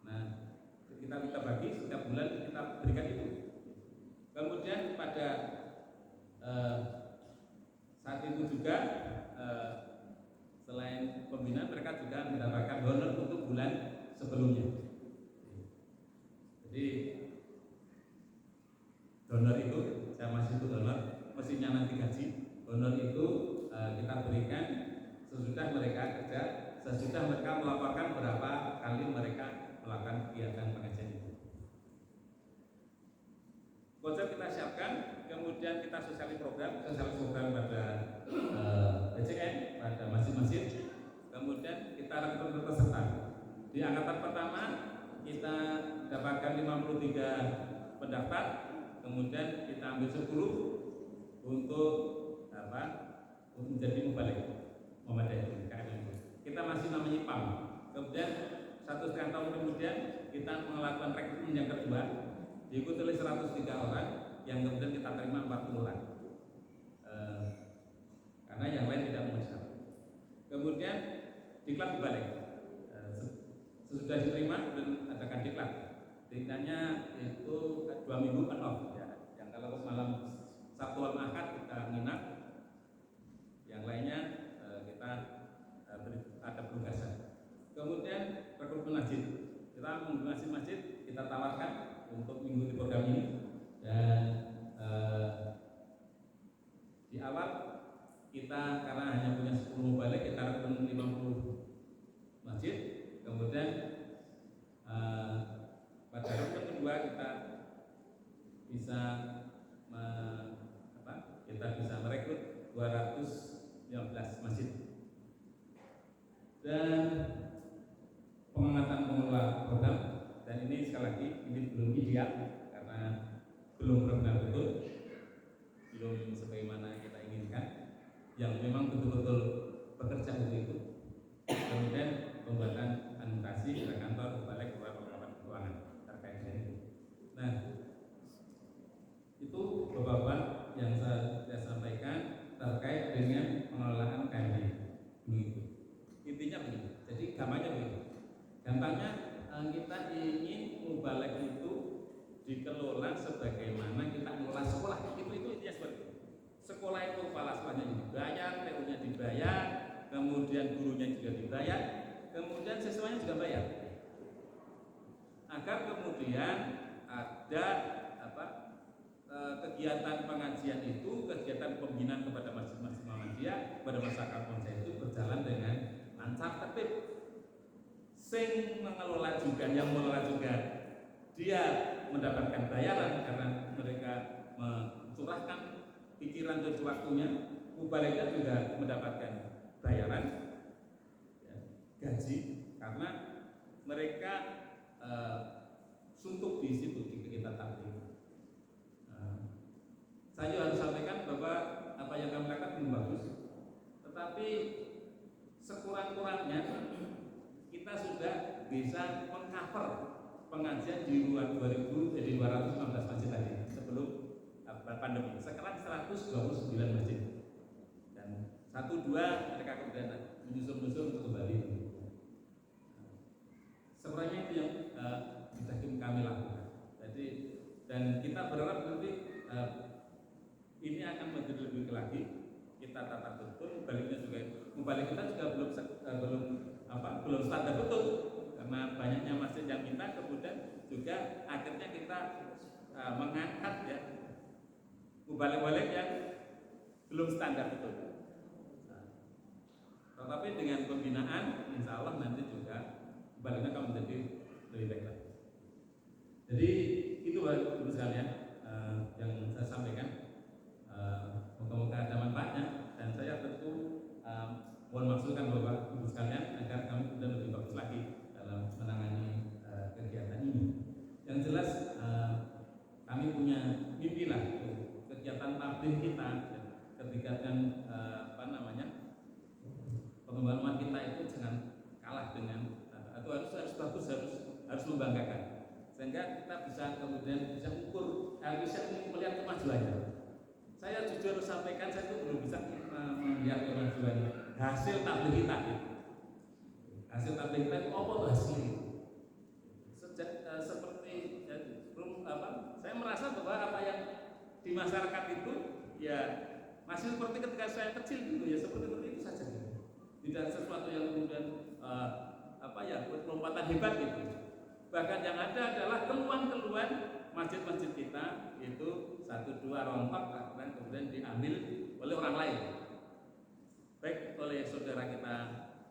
Nah, kita bagi setiap bulan kita berikan itu. Kemudian pada saat itu juga selain pembinaan, mereka juga mendapatkan honor untuk bulan sebelumnya. Jadi honor itu, saya masih itu honor, mestinya nanti gaji. Honor itu kita berikan sesudah mereka kerja, sesudah mereka melaporkan berapa kali mereka melakukan kegiatan pengajian itu. Konsep kita siapkan, kemudian kita sosialisasi program pada PCN, pada masjid-masjid, kemudian kita rekrut peserta. Di angkatan pertama kita dapatkan 53 pendaftar, kemudian kita ambil 10 untuk menjadi mubalik Muhammadiyah KMM. Kita masih namanya PAM. Kemudian 1,5 tahun kemudian kita melakukan rekrutmen yang kedua, diikuti oleh 103 orang, yang kemudian kita terima 40 orang. karena yang lain tidak memenuhi syarat. Kemudian diklat dibalik. Sesudah diterima dan adakan diklat. Diklatnya itu 2 minggu kan off ya. Yang kalau malam Sabtu wal Ahad kita nginap, yang lainnya kita ada penugasan. Kemudian rekrutmen masjid, kita menggunakan masjid, kita tawarkan untuk mengikuti program ini. Dan di awal kita karena hanya punya 10 mubalik, kita rekrutmen 50 masjid. Kemudian pada rekrutmen kedua kita bisa merekrut 215 masjid. Dan pengangkatan pengelola program, dan ini sekali lagi ini belum ideal karena belum benar-benar belum sebagaimana kita inginkan, yang memang betul-betul bekerja untuk itu. Kemudian pembuatan administrasi pada kantor balik kepada pengelola keuangan terkait dengan itu. Nah, itu beberapa yang saya sampaikan terkait dengan pengelolaan KMB begitu. Intinya begitu. Jadi gambarnya begitu. Gampangnya kita ingin mubalik itu dikelola sebagaimana kita mengelola sekolah. Itu intinya seperti itu. Sekolah itu kepala sekolahnya dibayar, TU-nya dibayar, kemudian gurunya juga dibayar, kemudian siswanya juga bayar. Agar kemudian ada kegiatan pengajian itu, kegiatan pembinaan kepada masjid-masjid Muhammadiyah, kepada masyarakat Indonesia itu berjalan dengan lancar, tertib. Sing mengelola juga, yang mengelola juga, dia mendapatkan bayaran karena mereka mencurahkan pikiran dan waktunya. Mubaliknya juga mendapatkan bayaran, ya, gaji, karena mereka suntuk di situ di kegiatan tabligh. Saya harus sampaikan bahwa apa yang kami lakukan belum bagus, tetapi sekurang-kurangnya kita sudah bisa mengcover pengajian di luar 215 masjid tadi sebelum pandemi. Sekarang 129 masjid dan 1-2 mereka kemudian menyusun untuk kembali. Sebenarnya itu yang bisa kami lakukan. Jadi dan kita berharap nanti ini akan menjadi lebih lagi. Kita tata betul, baliknya juga, mubalik kita juga belum standar betul karena banyaknya masjid yang minta, kemudian juga akhirnya kita mengangkat ya mubalik-balik yang belum standar betul. Tetapi dengan pembinaan, insya Allah nanti juga mubaliknya akan menjadi lebih baik lagi. Jadi itu baru sekalian yang saya sampaikan. Moga-moga ada manfaatnya, dan saya tentu mohon masukan Bapak Ibu sekalian agar kami sudah lebih bagus lagi dalam menangani kegiatan ini. Yang jelas kami punya mimpi lah kegiatan tabligh kita ketika pengembangan kita itu jangan kalah dengan atau harus bagus, harus membanggakan, sehingga kita bisa kemudian bisa ukur, bisa melihat kemajuannya. Saya jujur sampaikan, saya itu belum bisa melihat kemajuan hasil tabligh kita. Hasil tabligh kita itu apa tuh hasilnya? Seperti saya merasa bahwa apa yang di masyarakat itu ya masih seperti ketika saya kecil dulu, ya seperti itu saja. Tidak sesuatu yang kemudian lompatan hebat gitu. Bahkan yang ada adalah keluhan-keluhan masjid-masjid kita itu 1-2 rontok dan kemudian diambil oleh orang lain, baik oleh saudara kita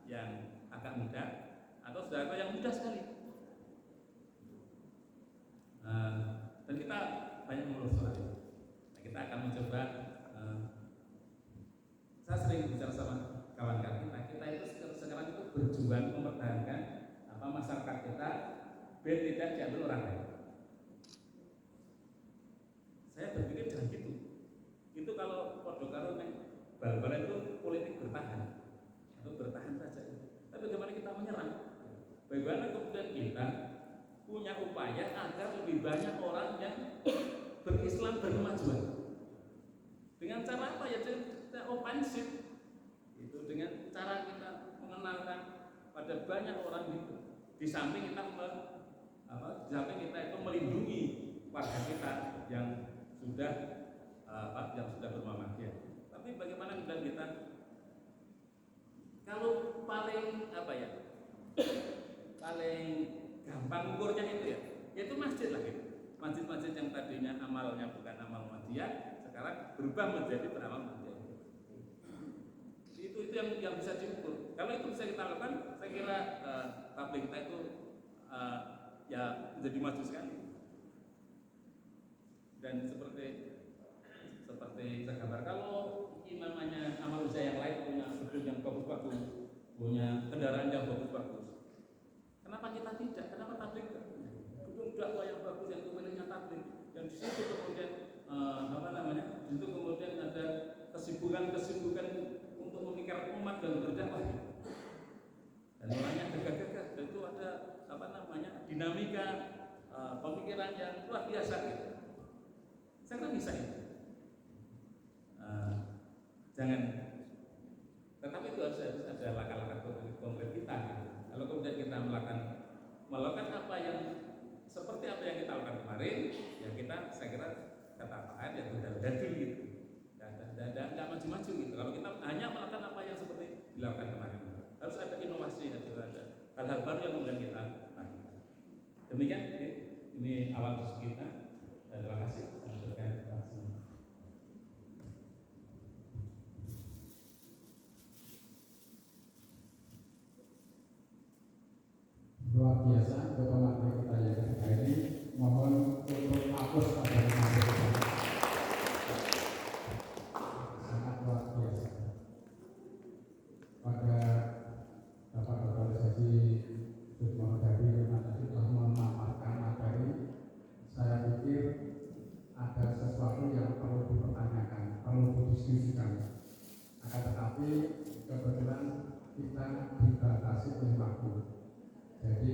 yang agak muda atau saudara yang muda sekali. Dan kita banyak mengurus soal itu. Nah, kita akan mencoba. Saya sering bicara sama kawan-kawan kita itu sekarang itu berjuang mempertahankan masyarakat kita biar tidak diambil orang lain. Saya berpikir jangan gitu. Itu kalau podo karo bal-balan itu politik bertahan atau bertahan saja. Tapi bagaimana kita menyerang? Bagaimana kemudian kita punya upaya agar lebih banyak orang yang berislam berkemajuan. Dengan cara apa ya? Kita offensif, Itu dengan cara kita mengenalkan pada banyak orang itu. Di samping kita di samping kita itu melindungi warga kita yang sudah bermuhammadiyah. Tapi bagaimana kemudian kita kalau paling paling gampang ukurnya itu yaitu masjid lah gitu. Masjid-masjid yang tadinya amalnya bukan amal Muhammadiyah sekarang berubah menjadi beramal Muhammadiyah. Itu yang bisa diukur. Kalau itu bisa kita lakukan, saya kira tabligh kita itu menjadi maju sekali. Dan seperti saya gambar, kalau namanya amal usaha yang lain punya gedung yang bagus-bagus, punya kendaraan yang bagus-bagus, kenapa kita tidak? Kenapa tabligh gedung dakwah yang bagus yang pemiliknya tabligh, dan di situ kemudian di situ kemudian ada kesibukan untuk memikirkan umat dan berdakwah, dan orangnya gagah-gagah, dan itu ada dinamika pemikiran yang luar biasa gitu. Saya kan bisa itu. Jangan, tetapi itu harus ada langkah-langkah konkret kita gitu. Kalau kemudian kita melakukan apa yang seperti apa yang kita lakukan kemarin, ya saya kira kata Pak Ed ya dadul gitu, nggak maju-maju gitu. Kalau kita hanya melakukan apa yang seperti dilakukan kemarin, harus ada inovasi, harus ada hal-hal baru yang kemudian kita lakukan. Demikian, ini awal diskusi kita. Terima kasih. Luar biasa untuk pemateri kita yang ketiga ini. Mohon untuk hapus pada pemateri kita. Sangat luar biasa. Pada Bapak Organisasi Sudmo dari Rumah tadi telah memaparkan materi. Saya pikir ada sesuatu yang perlu dipertanyakan, perlu didiskusikan. Akan tetapi kebetulan kita dibatasi oleh waktu. Jadi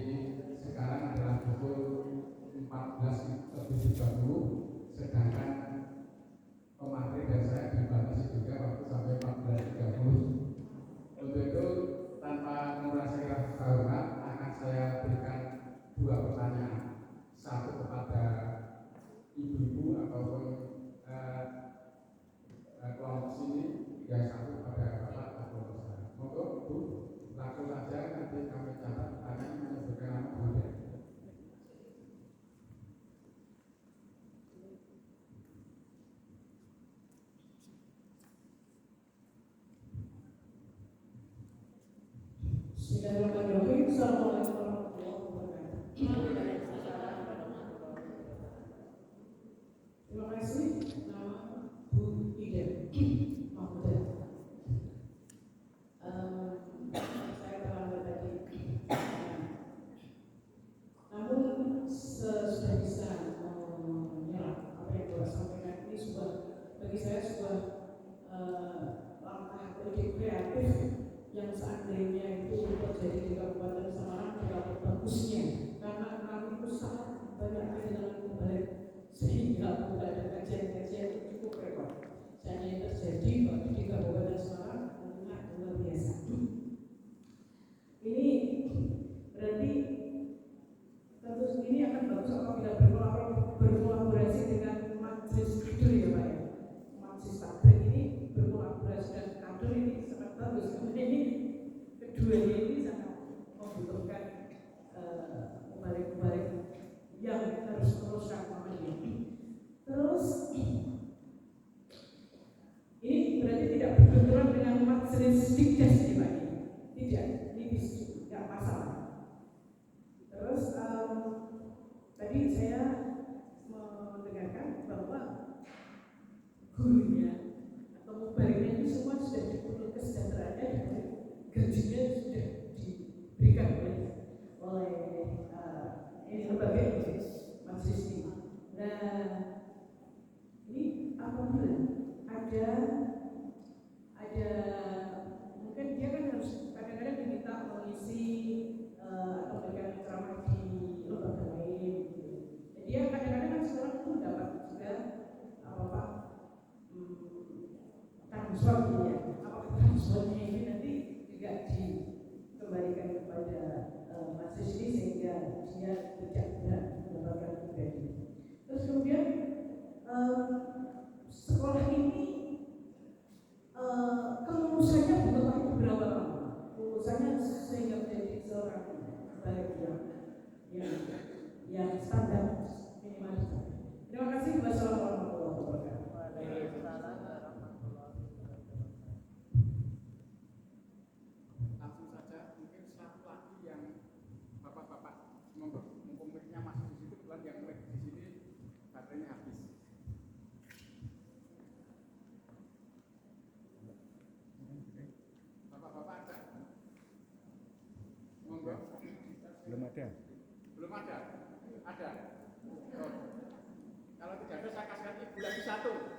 sekarang adalah pukul 14:30, sedangkan pemateri dan saya dibatasi juga waktu sampai 14:30. Untuk itu tanpa mengurangi rasa hormat akan saya berikan dua pertanyaan, satu kepada ibu-ibu ataupun kelompok sini, yang satu kepada bapak atau saya. Monggo Bu, langsung saja nanti kami catat pertanyaan menyebutkan nama kemudian. Bismillahirrahmanirrahim. Assalamualaikum warahmatullahi wabarakatuh. Terima kasih. Nama Bu Ida Mahmudah. Saya terlambat tadi. Namun sudah bisa menyerap apa yang Bapak sampaikan. Ini bagi saya sebuah langkah politik kreatif yang seandainya itu terjadi di Kabupaten Semarang berapa bagusnya, karena kami itu sangat banyak kehilangan kembali sehingga tidak ada kajian-kajian yang cukup repot. Seandainya terjadi bagi di Kabupaten Semarang tentunya luar biasa. Ini berarti tentu ini akan bagus apabila berkolaborasi dengan majelis tidur ya Pak ya. Majelis tabligh ini berkolaborasi dan kader ini sangat bagus. Ini keduanya ini sangat membutuhkan kembali yang harus teruskan namanya. Terus ini berarti tidak berbenturan dengan majelis dikdas ya Pak. Tidak, ini tidak masalah. Terus tadi saya mendengarkan bahwa gurunya atau mubaliknya itu semua sudah diputus kesejahteraannya dan gajinya sudah diberikan oleh ini lembaga ini majelis ini. Nah ini apabila ada mungkin dia kan harus kadang-kadang diminta mengisi atau memberikan ceramah di lembaga lain gitu. Jadi dia kadang-kadang kan sekarang itu dapat juga tanggung jawab ya. Apakah tanggung jawabnya ini saja minimalis. Terima kasih. Wassalamualaikum warahmatullahi wabarakatuh. Waalaikumsalam warahmatullahi wabarakatuh. Langsung saja, mungkin satu lagi yang bapak-bapak mumpung mic-nya masih di situ, kebetulan yang mic di sini baterainya habis. Bapak-bapak ada? Monggo. Belum ada. Belum ada? Ada? Oh. Kalau tidak ada, saya kasihkan ibu lagi satu,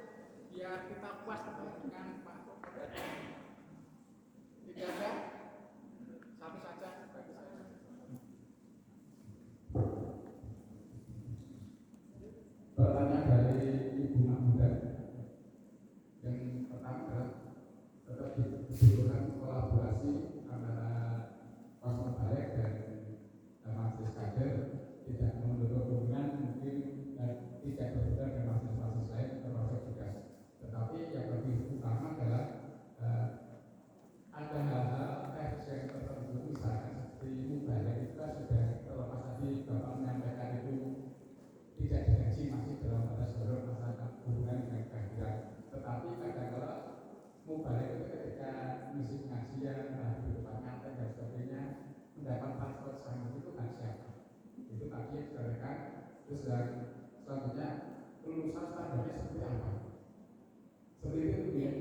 biar kita puas dengan Pak Toto. Tidak ada? Satu saja, bagi saya. Pertanyaan dari Ibu Mahmuda. Yang pertama adalah tetap dibutuhkan kolaborasi antara Kosmo Balik dan majelis kader, tidak menutup kemungkinan mungkin tidak berhubungan dengan majelis-majelis lain termasuk tugas. Tetapi yang lebih utama adalah ada hal-hal teks yang tertentu, misalkan seperti Mubalik itu kan sudah terlepas tadi Bapak menyampaikan itu tidak digaji, masih dalam batas baru masyarakat hubungan dengan kehadiran. Tetapi kadang-kadang Mubalik itu ketika misi pengajian, di depan nyantai dan sebagainya, mendapat paspor sangat itu kan siapa? Itu tadi yang disampaikan. Terus yang selanjutnya kelulusan standarnya seperti apa? Seperti itu ya.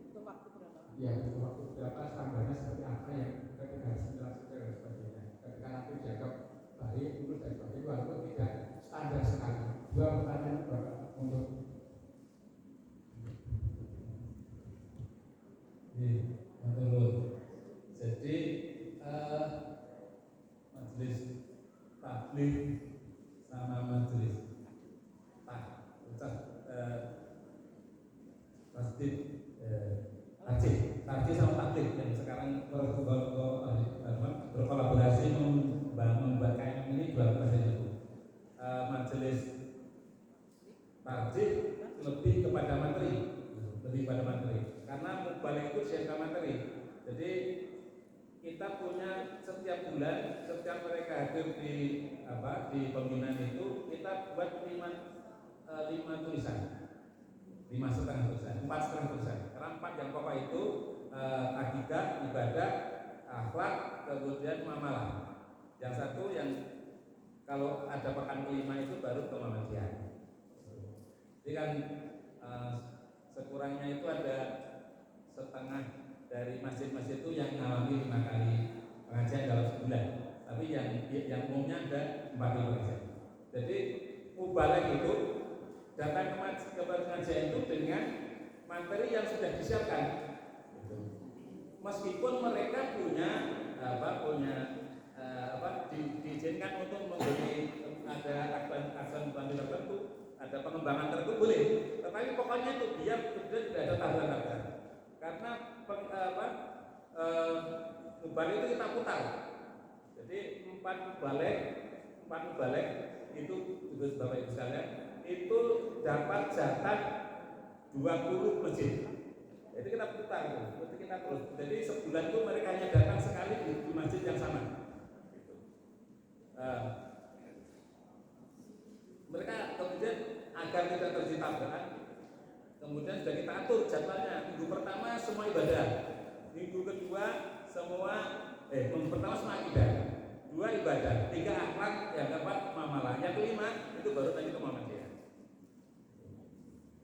Untuk waktu berapa? Ya, untuk waktu berapa standarnya seperti apa yang ketika harus menjelaskan dan sebagainya. Ketika nanti dianggap baik, lulus dan sebagainya, walaupun tidak standar sekali. Dua pertanyaan Bapak untuk menurut. Jadi majelis taklim sama majelis masjid taklim sama taklim yang sekarang berkolaborasi membuat KM ini dua majelis itu. Majelis taklim lebih kepada materi, karena Mubalik itu siapa materi. Jadi kita punya setiap bulan, setiap mereka hadir di pembinaan itu, kita buat 5 tulisan, 5,5 tulisan, 4,5 tulisan. Karena 4 yang pokok itu akidah, ibadah, akhlak, kemudian muamalah. Yang satu yang kalau ada pekan kelima itu baru ke Muhammadiyah. Jadi kan sekurangnya itu ada setengah dari masjid-masjid itu yang mengalami 5 kali pengajian dalam sebulan. Tapi yang umumnya ada 4 kali pengajian. Jadi Mubalik itu datang ke pengajian itu dengan materi yang sudah disiapkan. Meskipun mereka diizinkan untuk memberi ada aksen tertentu, ada pengembangan tertentu boleh, tetapi pokoknya itu biar tidak ada taburan. Karena mubalik itu kita putar. Jadi 4 mubalik itu Bapak Ibu sekalian itu dapat jatah 20 masjid. Jadi kita putar itu, kita terus. Jadi sebulan itu mereka hanya datang sekali di masjid yang sama. Mereka kemudian agar tidak terjadi tabrakan, kemudian sudah kita atur jadwalnya. Minggu pertama semua ibadah, minggu kedua minggu pertama semua akidah, 2 ibadah, 3 akhlak, yang keempat muamalah, yang kelima itu baru tadi ke Muhammadiyah.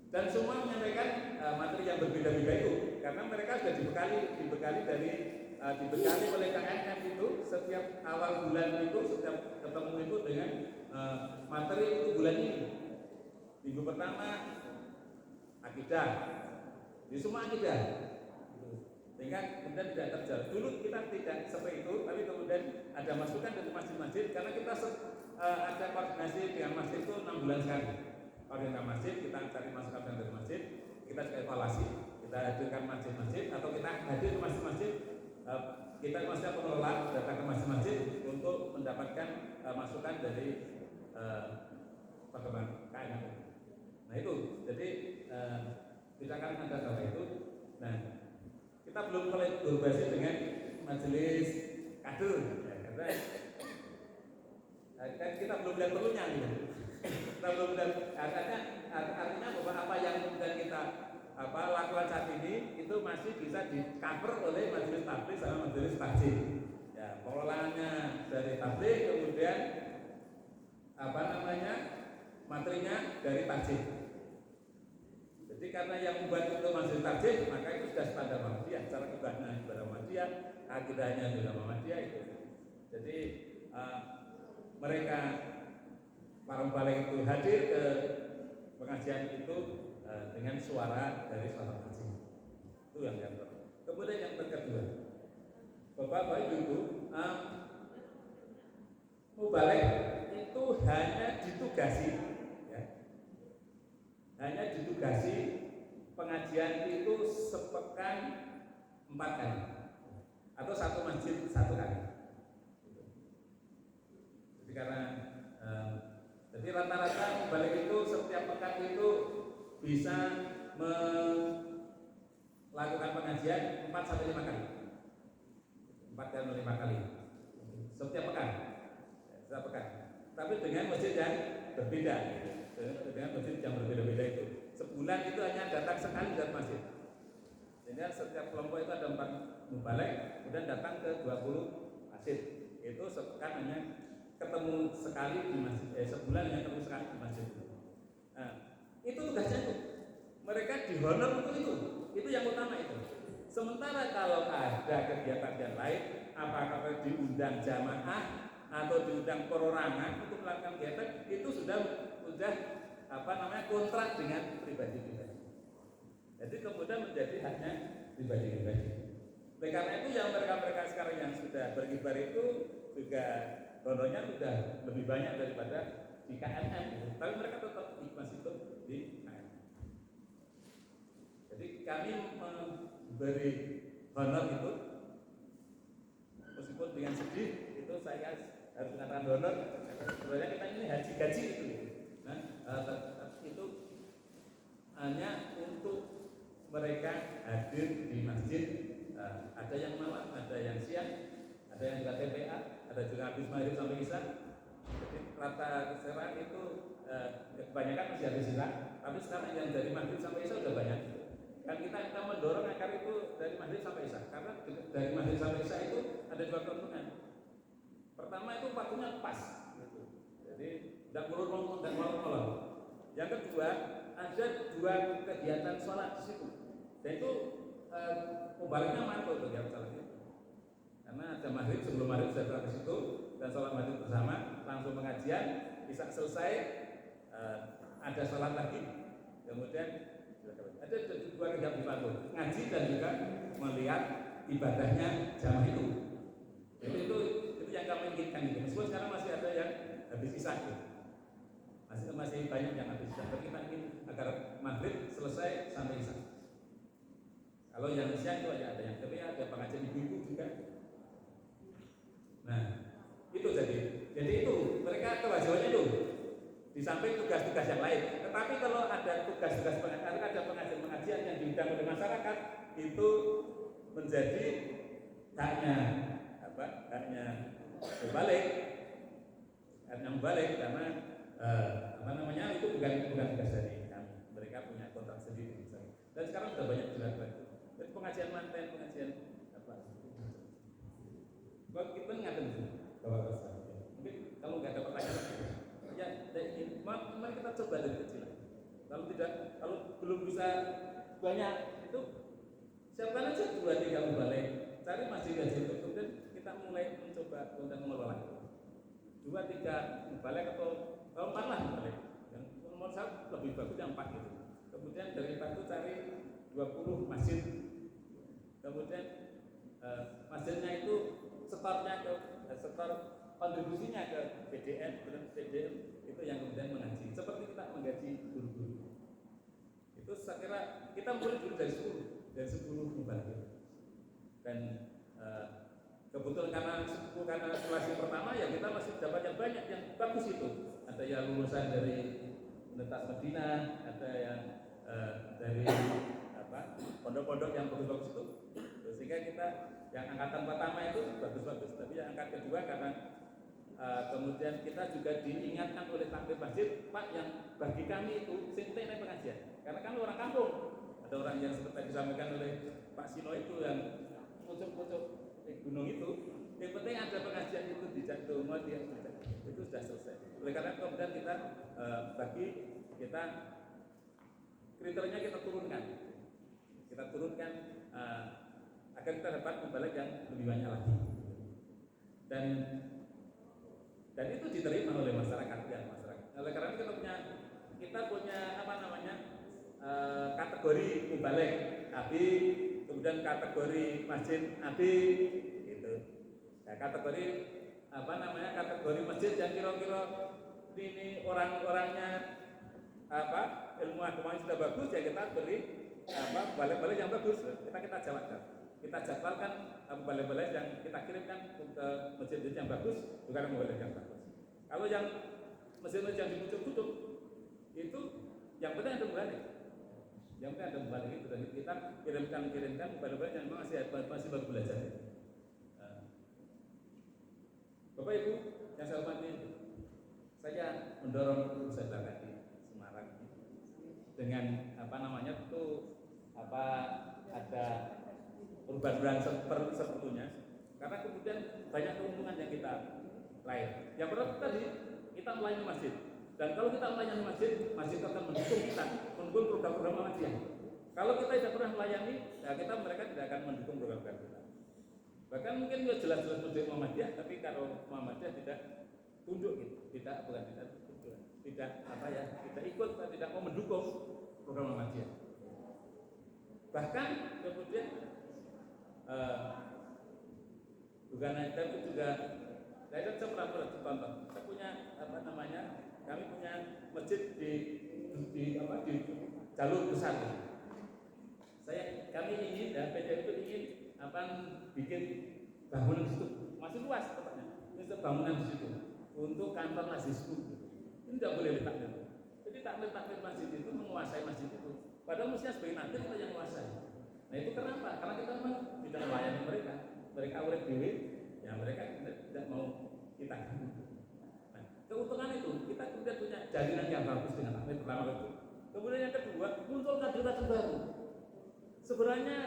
Dan semua menyampaikan materi yang berbeda-beda itu, karena mereka sudah dibekali oleh KNM itu setiap awal bulan itu, setiap ketemu itu dengan materi itu bulan ini. Minggu pertama akidah, di semua akidah, sehingga kemudian tidak terjadi. Dulu kita tidak seperti itu, tapi kemudian ada masukan dari masjid-masjid, karena kita ada koordinasi dengan masjid itu 6 bulan sekali. Koordinasi masjid, kita cari masukan dari masjid, kita juga evaluasi, kita hadirkan masjid-masjid atau kita hadir ke masjid-masjid, kita masih pengelola datang ke masjid-masjid untuk mendapatkan masukan dari perkembangan KNM. Nah itu, jadi kita akan ada hal itu. Nah, kita belum kolaborasi dengan majelis kader, ya, karena kita belum lihat perlunya gitu. artinya bahwa apa yang kemudian kita lakukan saat ini itu masih bisa di cover oleh majelis tabligh sama majelis takjil. Ya, pengelolaannya dari tabligh, kemudian materinya dari takjil. Jadi karena yang membuat itu majelis takjil, maka itu sudah standar Muhammadiyah, cara ibadah Muhammadiyah, akidahnya juga Muhammadiyah itu. Jadi mereka para mubalik itu hadir ke pengajian itu dengan suara dari suara takjil. Itu yang pertama. Kemudian yang kedua, Bapak Ibu, mubalik itu hanya ditugasi, ya, hanya ditugasi pengajian itu sepekan 4 kali atau satu masjid 1 kali. Jadi karena jadi rata-rata mubalik itu setiap pekan itu bisa melakukan pengajian 4 sampai 5 kali. 4 dan 5 kali setiap pekan. Tapi dengan masjid yang berbeda, dengan masjid yang berbeda-beda itu. Sebulan itu hanya datang sekali dari masjid. Sehingga setiap kelompok itu ada 4 mubalik, kemudian datang ke 20 masjid. Itu sepekan hanya ketemu sekali di masjid, sebulan hanya ketemu sekali di masjid. Nah, itu tugasnya itu. Mereka dihonor untuk itu yang utama itu. Sementara kalau ada kegiatan lain, apakah diundang jamaah atau diundang perorangan untuk melakukan kegiatan, itu sudah kontrak dengan pribadi-pribadi. Jadi kemudian menjadi haknya pribadi-pribadi. Oleh karena itu yang mereka sekarang yang sudah berkibar itu juga honornya sudah lebih banyak daripada di KNM gitu. Tapi mereka tetap masih di KNM. Jadi kami memberi honor itu meskipun dengan sedih, itu saya harus mengatakan honor. Sebenarnya kita ini gaji itu. Nah, itu hanya untuk mereka hadir di masjid. Ada yang malam, ada yang siang, ada yang juga TPA, ada juga habis maghrib sampai isya. Jadi rata sekarang itu kebanyakan masih habis isya, tapi sekarang yang dari maghrib sampai isya sudah banyak. Kan kita mendorong agar itu dari maghrib sampai isya, karena dari maghrib sampai isya itu ada 2 keuntungan. Pertama itu waktunya pas, gitu. Jadi tidak ulur dan malam. Yang kedua ada 2 kegiatan sholat di situ, dan itu mubaliknya mantul kegiatan sholat itu. Karena ada maghrib, sebelum maghrib sudah berada di situ dan sholat maghrib bersama, langsung pengajian, isya selesai, ada sholat lagi, kemudian ada 2 kegiatan dibantu, ngaji dan juga melihat ibadahnya jamaah itu. Jadi itu yang kami inginkan gitu. Meskipun sekarang masih ada yang habis isya gitu. Masih banyak yang habis isya. Tapi kita ingin agar maghrib selesai sampai isya. Kalau yang siang itu ada yang TPA, ada pengajian ibu-ibu juga. Nah, itu jadi itu mereka kewajibannya itu di samping tugas-tugas yang lain. Tetapi kalau ada tugas-tugas pengajian yang diundang oleh masyarakat, itu menjadi haknya membalik karena itu bukan tugas dari kami. Mereka punya kontrak sendiri misalnya. Dan sekarang sudah banyak dilakukan. Dan pengajian manten, pengajian Kalau kita ngatain itu, mungkin kalau nggak ada pertanyaan, ya mari kita coba dari kecil. Kalau belum bisa banyak itu siapkan aja 2-3 mubalik, cari masjid itu, kemudian kita mulai mencoba untuk mengelola 2-3 mubalik atau 4 lah mubalik. Yang nomor 1 lebih bagus yang 4 gitu. Kemudian dari 4 itu cari 20 masjid. Kemudian masjidnya itu setor kontribusinya ke PDN itu yang kemudian mengaji. Seperti kita menggaji guru-guru. Itu saya kira kita mulai dulu dari 10 mubalik. Dan kebetulan karena kelas pertama ya kita masih dapat yang banyak yang bagus itu. Ada yang lulusan dari Universitas Madinah, ada yang dari pondok-pondok yang bagus-bagus itu. Sehingga kita yang angkatan pertama itu bagus-bagus, tapi yang angkatan kedua karena kemudian kita juga diingatkan oleh takmir masjid, Pak, yang bagi kami itu sinten pengajian, karena kami orang kampung. Ada orang yang seperti disampaikan oleh Pak Sino itu yang pucuk-pucuk gunung itu, yang penting ada pengajian itu di Jatuh dia itu sudah selesai. Oleh karena kemudian kita bagi kita kriterianya kita turunkan agar kita dapat membalik yang lebih banyak lagi, dan itu diterima oleh masyarakat. Oleh karena itu kita punya apa namanya kategori mubalik AB, kemudian kategori masjid AB gitu. Nah, kategori apa namanya kategori masjid yang kira-kira ini orang-orangnya apa ilmu agamanya sudah bagus, ya kita beri apa balik-balik yang bagus. Kita jadwalkan balik-balik yang kita kirimkan ke masjid-masjid yang bagus, bukan balik yang bagus. Kalau yang masjid-masjid yang ditutup itu yang penting ada balik. Yang penting ada balik itu, dan kita kirimkan balik-balik yang masih baru belajar. Bapak Ibu yang saya hormati, saya mendorong usaha Bakati Semarang dengan apa namanya itu apa ada perubahan sepertinya, karena kemudian banyak keuntungan yang kita raih. Yang pertama tadi kita melayani masjid, dan kalau kita melayani masjid akan mendukung kita mendukung program-program Muhammadiyah. Kalau kita tidak pernah melayani, ya mereka tidak akan mendukung program-program kita. Bahkan mungkin jelas-jelas mendukung Muhammadiyah, tapi kalau Muhammadiyah tidak tunduk gitu, tidak ikut, tidak mau mendukung program Muhammadiyah. Bahkan kemudian bukan itu juga, saya pernah contoh, saya punya apa namanya, kami punya masjid di jalur besar. Kami ingin, dan PDM itu ingin bikin bangunan di situ, masih luas tempatnya, untuk bangunan di situ untuk kantor mahasiswa. Ini tidak boleh letaknya. Jadi takmir masjid itu menguasai masjid itu, padahal mestinya sebagai nanti kita yang menguasai. Nah itu kenapa? Karena kita memang tidak melayani mereka urip dhewe, ya mereka tidak mau kita ganggu. Nah, keuntungan itu kita kemudian punya jalinan yang bagus dengan takmir pertama itu. Kemudian yang kedua, muncul kader-kader baru. Sebenarnya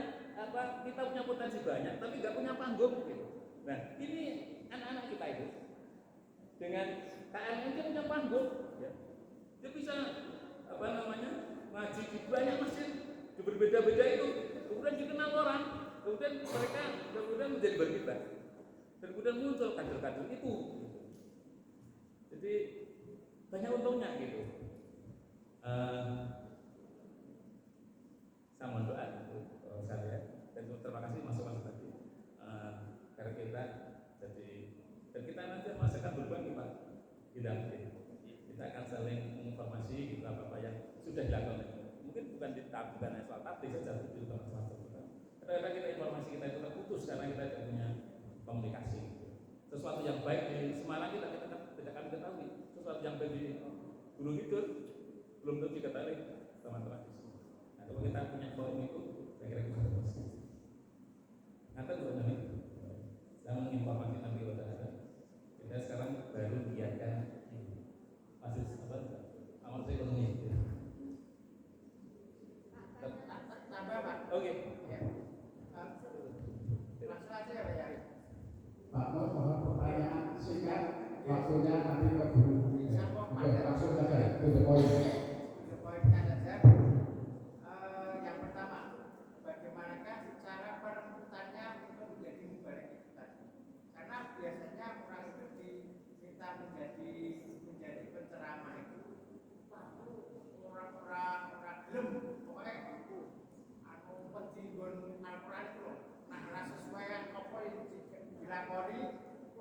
kita punya potensi banyak, tapi nggak punya panggung gitu. Nah ini anak-anak kita itu dengan KMN dia punya panggung, ya. Dia bisa ngaji di banyak masjid, di berbeda-beda itu, kemudian dikenal orang, kemudian mereka menjadi berkibar, dan kemudian muncul kader-kader itu. Gitu. Jadi banyak untungnya gitu. Saya mohon doa untuk saya, dan terima kasih masukan tadi karena kita jadi, dan kita nanti masih akan berbagi Pak, kita akan saling menginformasi gitu apa yang sudah dilakukan. Mungkin bukan hanya soal taktik saja, tapi juga masalah seputar. Kadang-kadang kita informasi kita itu terputus karena kita tidak punya komunikasi. Sesuatu yang baik di Semarang kita tidak akan ketahui, sesuatu yang baik di Gunung Kidul belum tentu diketahui teman-teman di sini. Nah, kalau kita punya forum itu, saya kira kita harus. Nanti bukan ini, saya menginformasi nanti kepada Anda. Kita sekarang baru giatkan masih amal ekonomi. Tambah Pak. Oke. Ya. Langsung aja ya. Pak Nur, mohon pertanyaan singkat, waktunya nanti ke guru. Langsung saja, to the point. Poinnya saja. Yang pertama, bagaimanakah cara perebutannya untuk menjadi mubalik itu tadi? Karena biasanya orang itu kita menjadi penceramah itu orang gelem, pokoknya pentinggon Al-Quran itu loh. Nah, rasa sesuai apa yang dilakoni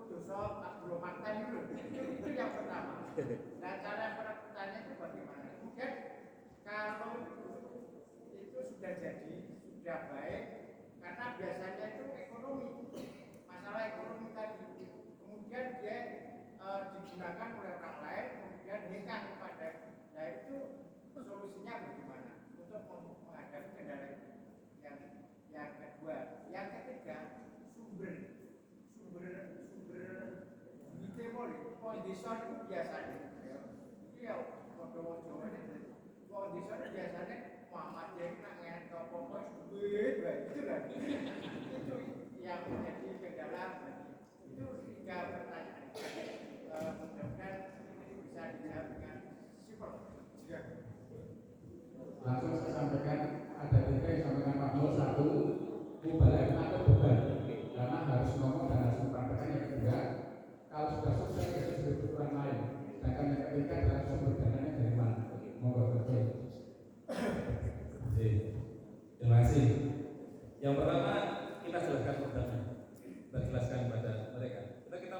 dosa Abdul Mantan itu yang pertama. Nah, cara perebutannya itu bagaimana? Kemudian kalau itu sudah jadi, sudah baik, karena biasanya itu ekonomi, masalah ekonomi tadi. Kemudian dia digunakan oleh orang lain, kemudian hengkang kepada. Nah itu solusinya bagaimana untuk menghadapi kendala itu? Yang kedua, yang ketiga, sumber ide kondisi itu biasanya ya Jawa ini kondisi biasanya Muhammad yang nak apa duit itu kan itu yang menjadi kendala itu 3 pertanyaan mudah-mudahan ini bisa dijawab dengan simpel. Langsung saya sampaikan ada 3 yang sampaikan Pak Mul. 1, mubalek atau beban, karena harus ngomong dan harus mempraktekkan. Yang kedua, kalau sudah sukses itu sudah ukuran lain. Sedangkan yang ketiga adalah sumber dananya dari mana. Monggo betul. Terima kasih. Yang pertama kita jelaskan programnya, kita jelaskan kepada mereka. Kita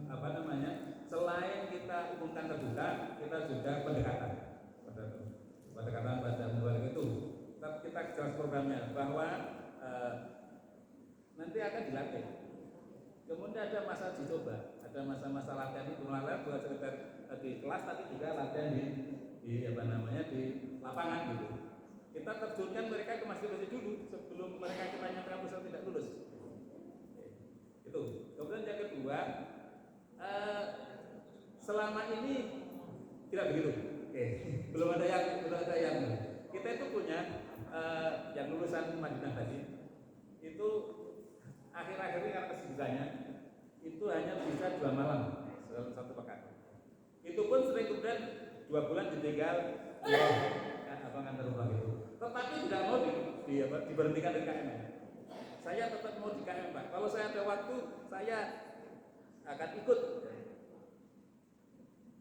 apa namanya? Selain kita umumkan terbuka, kita juga pendekatan pada mubalek itu. Kita jelas programnya bahwa nanti akan dilatih. Kemudian ada masa dicoba, ada masa-masa latihan itu latihan bukan sekedar di kelas, tapi juga latihan di apa namanya di lapangan gitu. Kita terjunkan mereka ke masjid-masjid dulu sebelum mereka kita nyatakan lulus tidak lulus. Itu. Kemudian yang kedua, selama ini tidak begitu. Belum ada yang. Kita itu punya yang lulusan Madinah tadi itu akhir-akhir ini karena kesibukannya itu hanya bisa 2 malam dalam 1 pekan. Itu pun sering kemudian 2 bulan ditinggal ngantar rumah gitu. Tetapi tidak mau diberhentikan dari KM. Saya tetap mau di KM, Pak. Kalau saya ada waktu, saya akan ikut.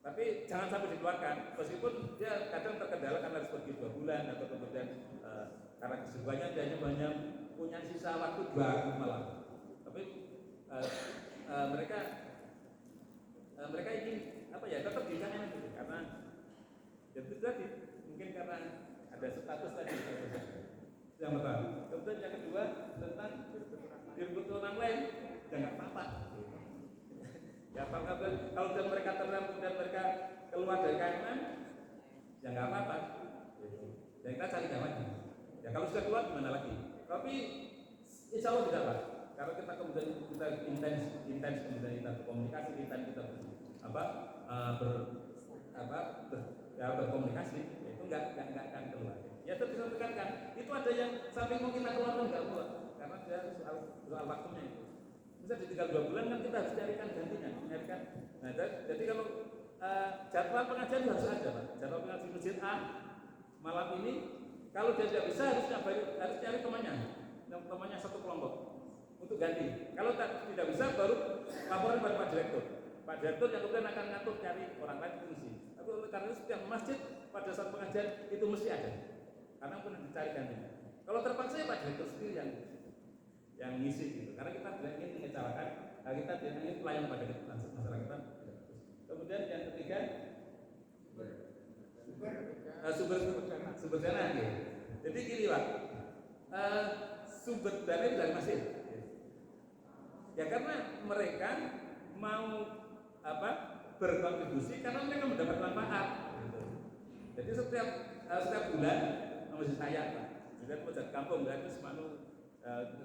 Tapi jangan sampai dikeluarkan. Meskipun dia kadang terkendala karena harus pergi 2 bulan atau kemudian karena kesibukannya dia hanya punya sisa waktu 2 malam. Tapi mereka ingin apa ya tetap di KM gitu. Karena itu tadi mungkin karena ada status tadi. Yang pertama. Kemudian yang kedua tentang direbut orang lain, jangan apa-apa. Ya kalau mereka terang dan mereka keluar dari KM, ya nggak apa-apa. Ya kita cari lagi. Ya kalau sudah keluar gimana lagi? Tapi insya Allah tidak Pak. Karena kita kemudian kita intens kemudian kita berkomunikasi, kita berkomunikasi, itu nggak akan keluar. Ya itu bisa ditekankan. Itu ada yang sampai mau kita keluar nggak keluar, karena dia soal waktunya itu. Bisa ditinggal 2 bulan kan kita harus carikan gantinya, mencarikan. Nah, jadi kalau jadwal pengajian harus ada, Pak. Jadwal pengajian masjid A malam ini, kalau dia tidak bisa harus cari temannya satu kelompok untuk ganti. Kalau tidak bisa baru laporan pada Pak Direktur. Pak Direktur yang kemudian akan ngatur cari orang lain itu mesti. Tapi karena setiap masjid pada saat pengajian itu mesti ada, karena pernah dicari gantinya. Kalau terpaksa ya Pak Direktur sendiri yang ngisi gitu, karena kita tidak ingin mengecewakan, kita tidak ingin pelayan pada masyarakat. Kemudian yang ketiga sumber dana gitu. Jadi gini Pak, sumber dana dari masjid. Ya karena mereka mau berkontribusi karena mereka mendapat manfaat. Gitu. Jadi setiap bulan masjid saya Pak, juga masjid kampung dan itu semanu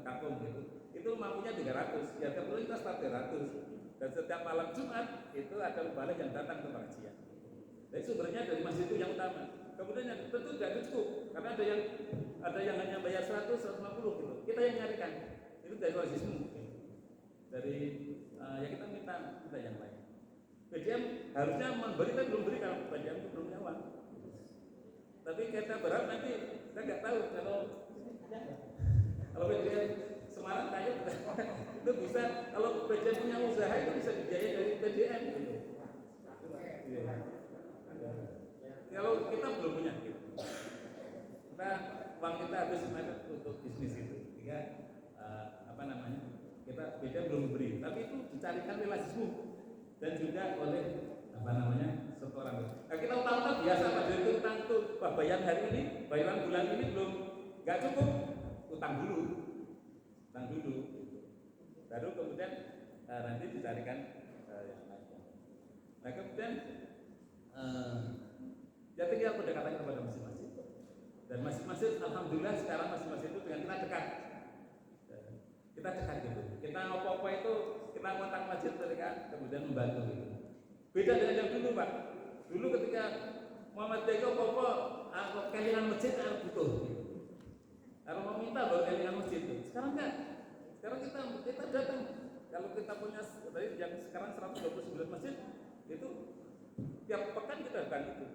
kampung gitu. Itu mampunya 300, ya kemudian kita start 300. Dan setiap malam Jumat itu ada mubalek yang datang ke pengajian. Jadi sumbernya dari masjid itu yang utama. Kemudian yang tentu tidak cukup, karena ada yang hanya bayar 100, 150 gitu. Kita yang nyarikan. Itu dari wajismu. Gitu. Dari ya kita minta yang lain. PDM harusnya memberi, tapi belum beri kalau PDM itu belum nyawa. Tapi kita berharap nanti kita nggak tahu kalau PDM Semarang kaya itu bisa, kalau PDM punya usaha itu bisa dibiayai dari PDM gitu. Kalau kita belum punya gitu. Uang kita habis untuk bisnis itu. Sehingga kita PDM belum beri, tapi itu dicarikan relasimu dan juga oleh setoran. Nah, kita utama biasa pada itu utang itu bayaran hari ini, bayaran bulan ini belum nggak cukup, utang dulu. Baru kemudian nanti dicarikan yang lain. Nah kemudian ya tinggal pendekatan kepada masing-masing. Dan masing-masing, alhamdulillah sekarang masing-masing itu dengan kita dekat. Kita dekat gitu. Kita apa-apa itu kita kontak masjid mereka, kemudian membantu gitu. Beda dengan yang dulu Pak. Dulu ketika Muhammadiyah itu apa kelingan masjid harus butuh. Kalau mau minta baru kelingan masjid. Sekarang enggak. Sekarang kita datang. Kalau kita punya tadi yang sekarang 129 masjid itu tiap pekan kita akan itu.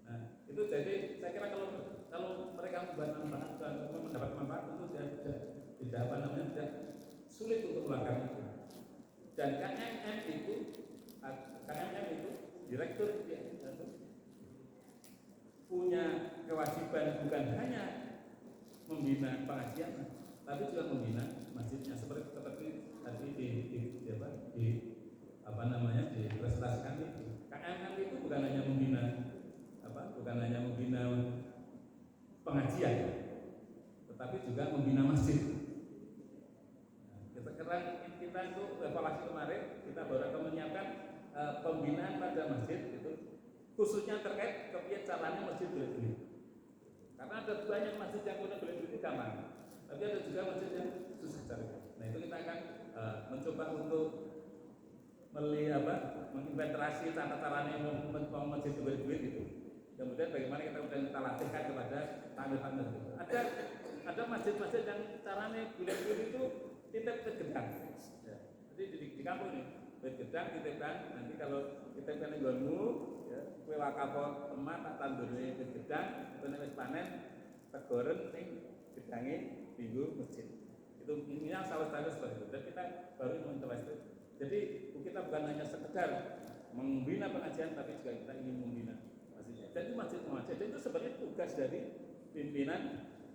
Nah, itu jadi saya kira kalau mereka mendapat manfaat itu tidak apa namanya tidak sulit untuk melakukan itu. Dan KMM itu direktur punya kewajiban bukan hanya membina pengajian, tapi juga membina masjidnya seperti tadi dipresentasikan itu. KMM itu bukan hanya membina pengajian, tetapi juga membina masjid. Kita itu evaluasi kemarin kita baru akan menyiapkan pembinaan pada masjid itu khususnya terkait kepiye caranya masjid boleh duit. Karena ada banyak masjid yang punya boleh duit gampang, tapi ada juga masjid yang susah cari. Nah itu kita akan mencoba untuk menginventarisasi tata caranya mau masjid boleh duit itu. Kemudian bagaimana kita latihkan kepada tamu-tamu itu. Ada masjid-masjid yang caranya boleh duit itu titip ke gedang. Ya. Jadi di kampung ini gedang titipkan. Nanti kalau titipkan yang gonmu, ya, kue wakafo emak tak tandurnya ke gedang, itu wis panen tegoren sing gedange minggu masjid. Itu ini yang salah satu seperti itu. Dan kita baru mengintervensi. Jadi kita bukan hanya sekedar membina pengajian, tapi juga kita ingin membina masjidnya. Dan itu masjid Muhammadiyah. Dan itu sebenarnya tugas dari pimpinan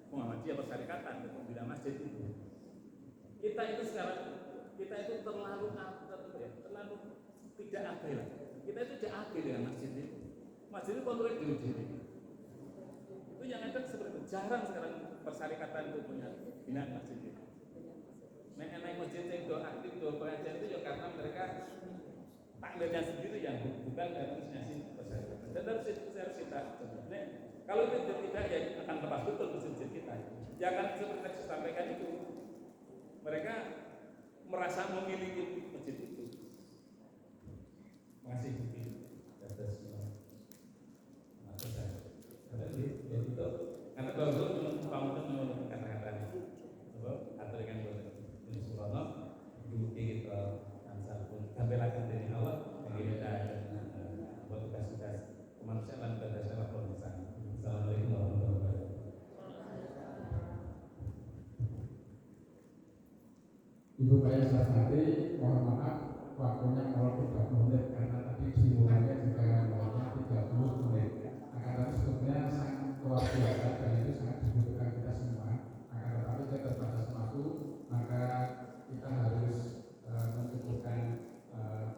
Muhammadiyah Persyarikatan untuk membina masjid itu. Kita itu terlalu tidak adil. Kita itu tidak adil dengan masjid itu. Masjid itu kontrol diri. Itu yang ada seperti itu. Jarang sekarang persyarikatan itu punya binaan masjid itu. Mengenai masjid yang aktif pengajian itu ya karena mereka takdirnya sendiri yang bukan dari inisiasi persyarikatan. Dan harus kita sebenarnya kalau itu tidak ya akan lepas betul masjid kita. Ya akan seperti saya sampaikan itu. Mereka merasa memiliki masjid itu. Masih atas itu karena kalau kamu kata-kata aturkan ini subhanallah diuji ansar pun tampilkan dari Allah bagi kita tugas-tugas kemanusiaan dan dasar pemeriksaan. Assalamualaikum warahmatullahi wabarakatuh. Ibu saya Saraswati, mohon maaf waktunya kalau 30 menit karena tadi dimulainya juga mulainya 30 menit. Akan tetapi sebetulnya sangat luar biasa dan itu sangat dibutuhkan kita semua. Akan tetapi saya terbatas waktu, maka kita harus mencukupkan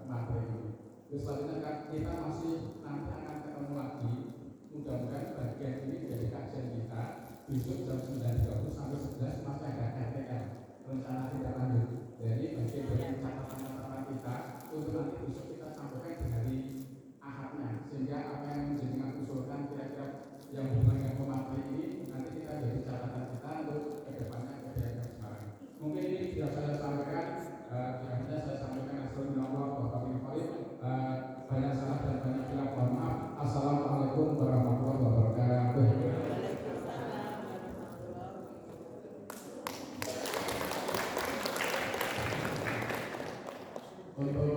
materi ini. Terus selanjutnya kita masih nanti akan ketemu lagi. Mudah-mudahan bagian ini menjadi kajian kita. Besok jam 9.30 sampai 11 masih ada RTL. Rencana tidak lanjut. Jadi bagian dari catatan kita untuk nanti besok kita sampaikan di hari Ahadnya, sehingga apa yang menjadikan usulkan kira-kira yang hubungan dengan pemateri ini nanti kita jadi catatan kita untuk kedepannya kegiatan sekarang. Mungkin ini sudah saya sampaikan. Akhirnya saya sampaikan assalamualaikum warahmatullahi wabarakatuh. Banyak salah dan banyak khilaf, mohon maaf. Assalamualaikum warahmatullahi wabarakatuh. Untuk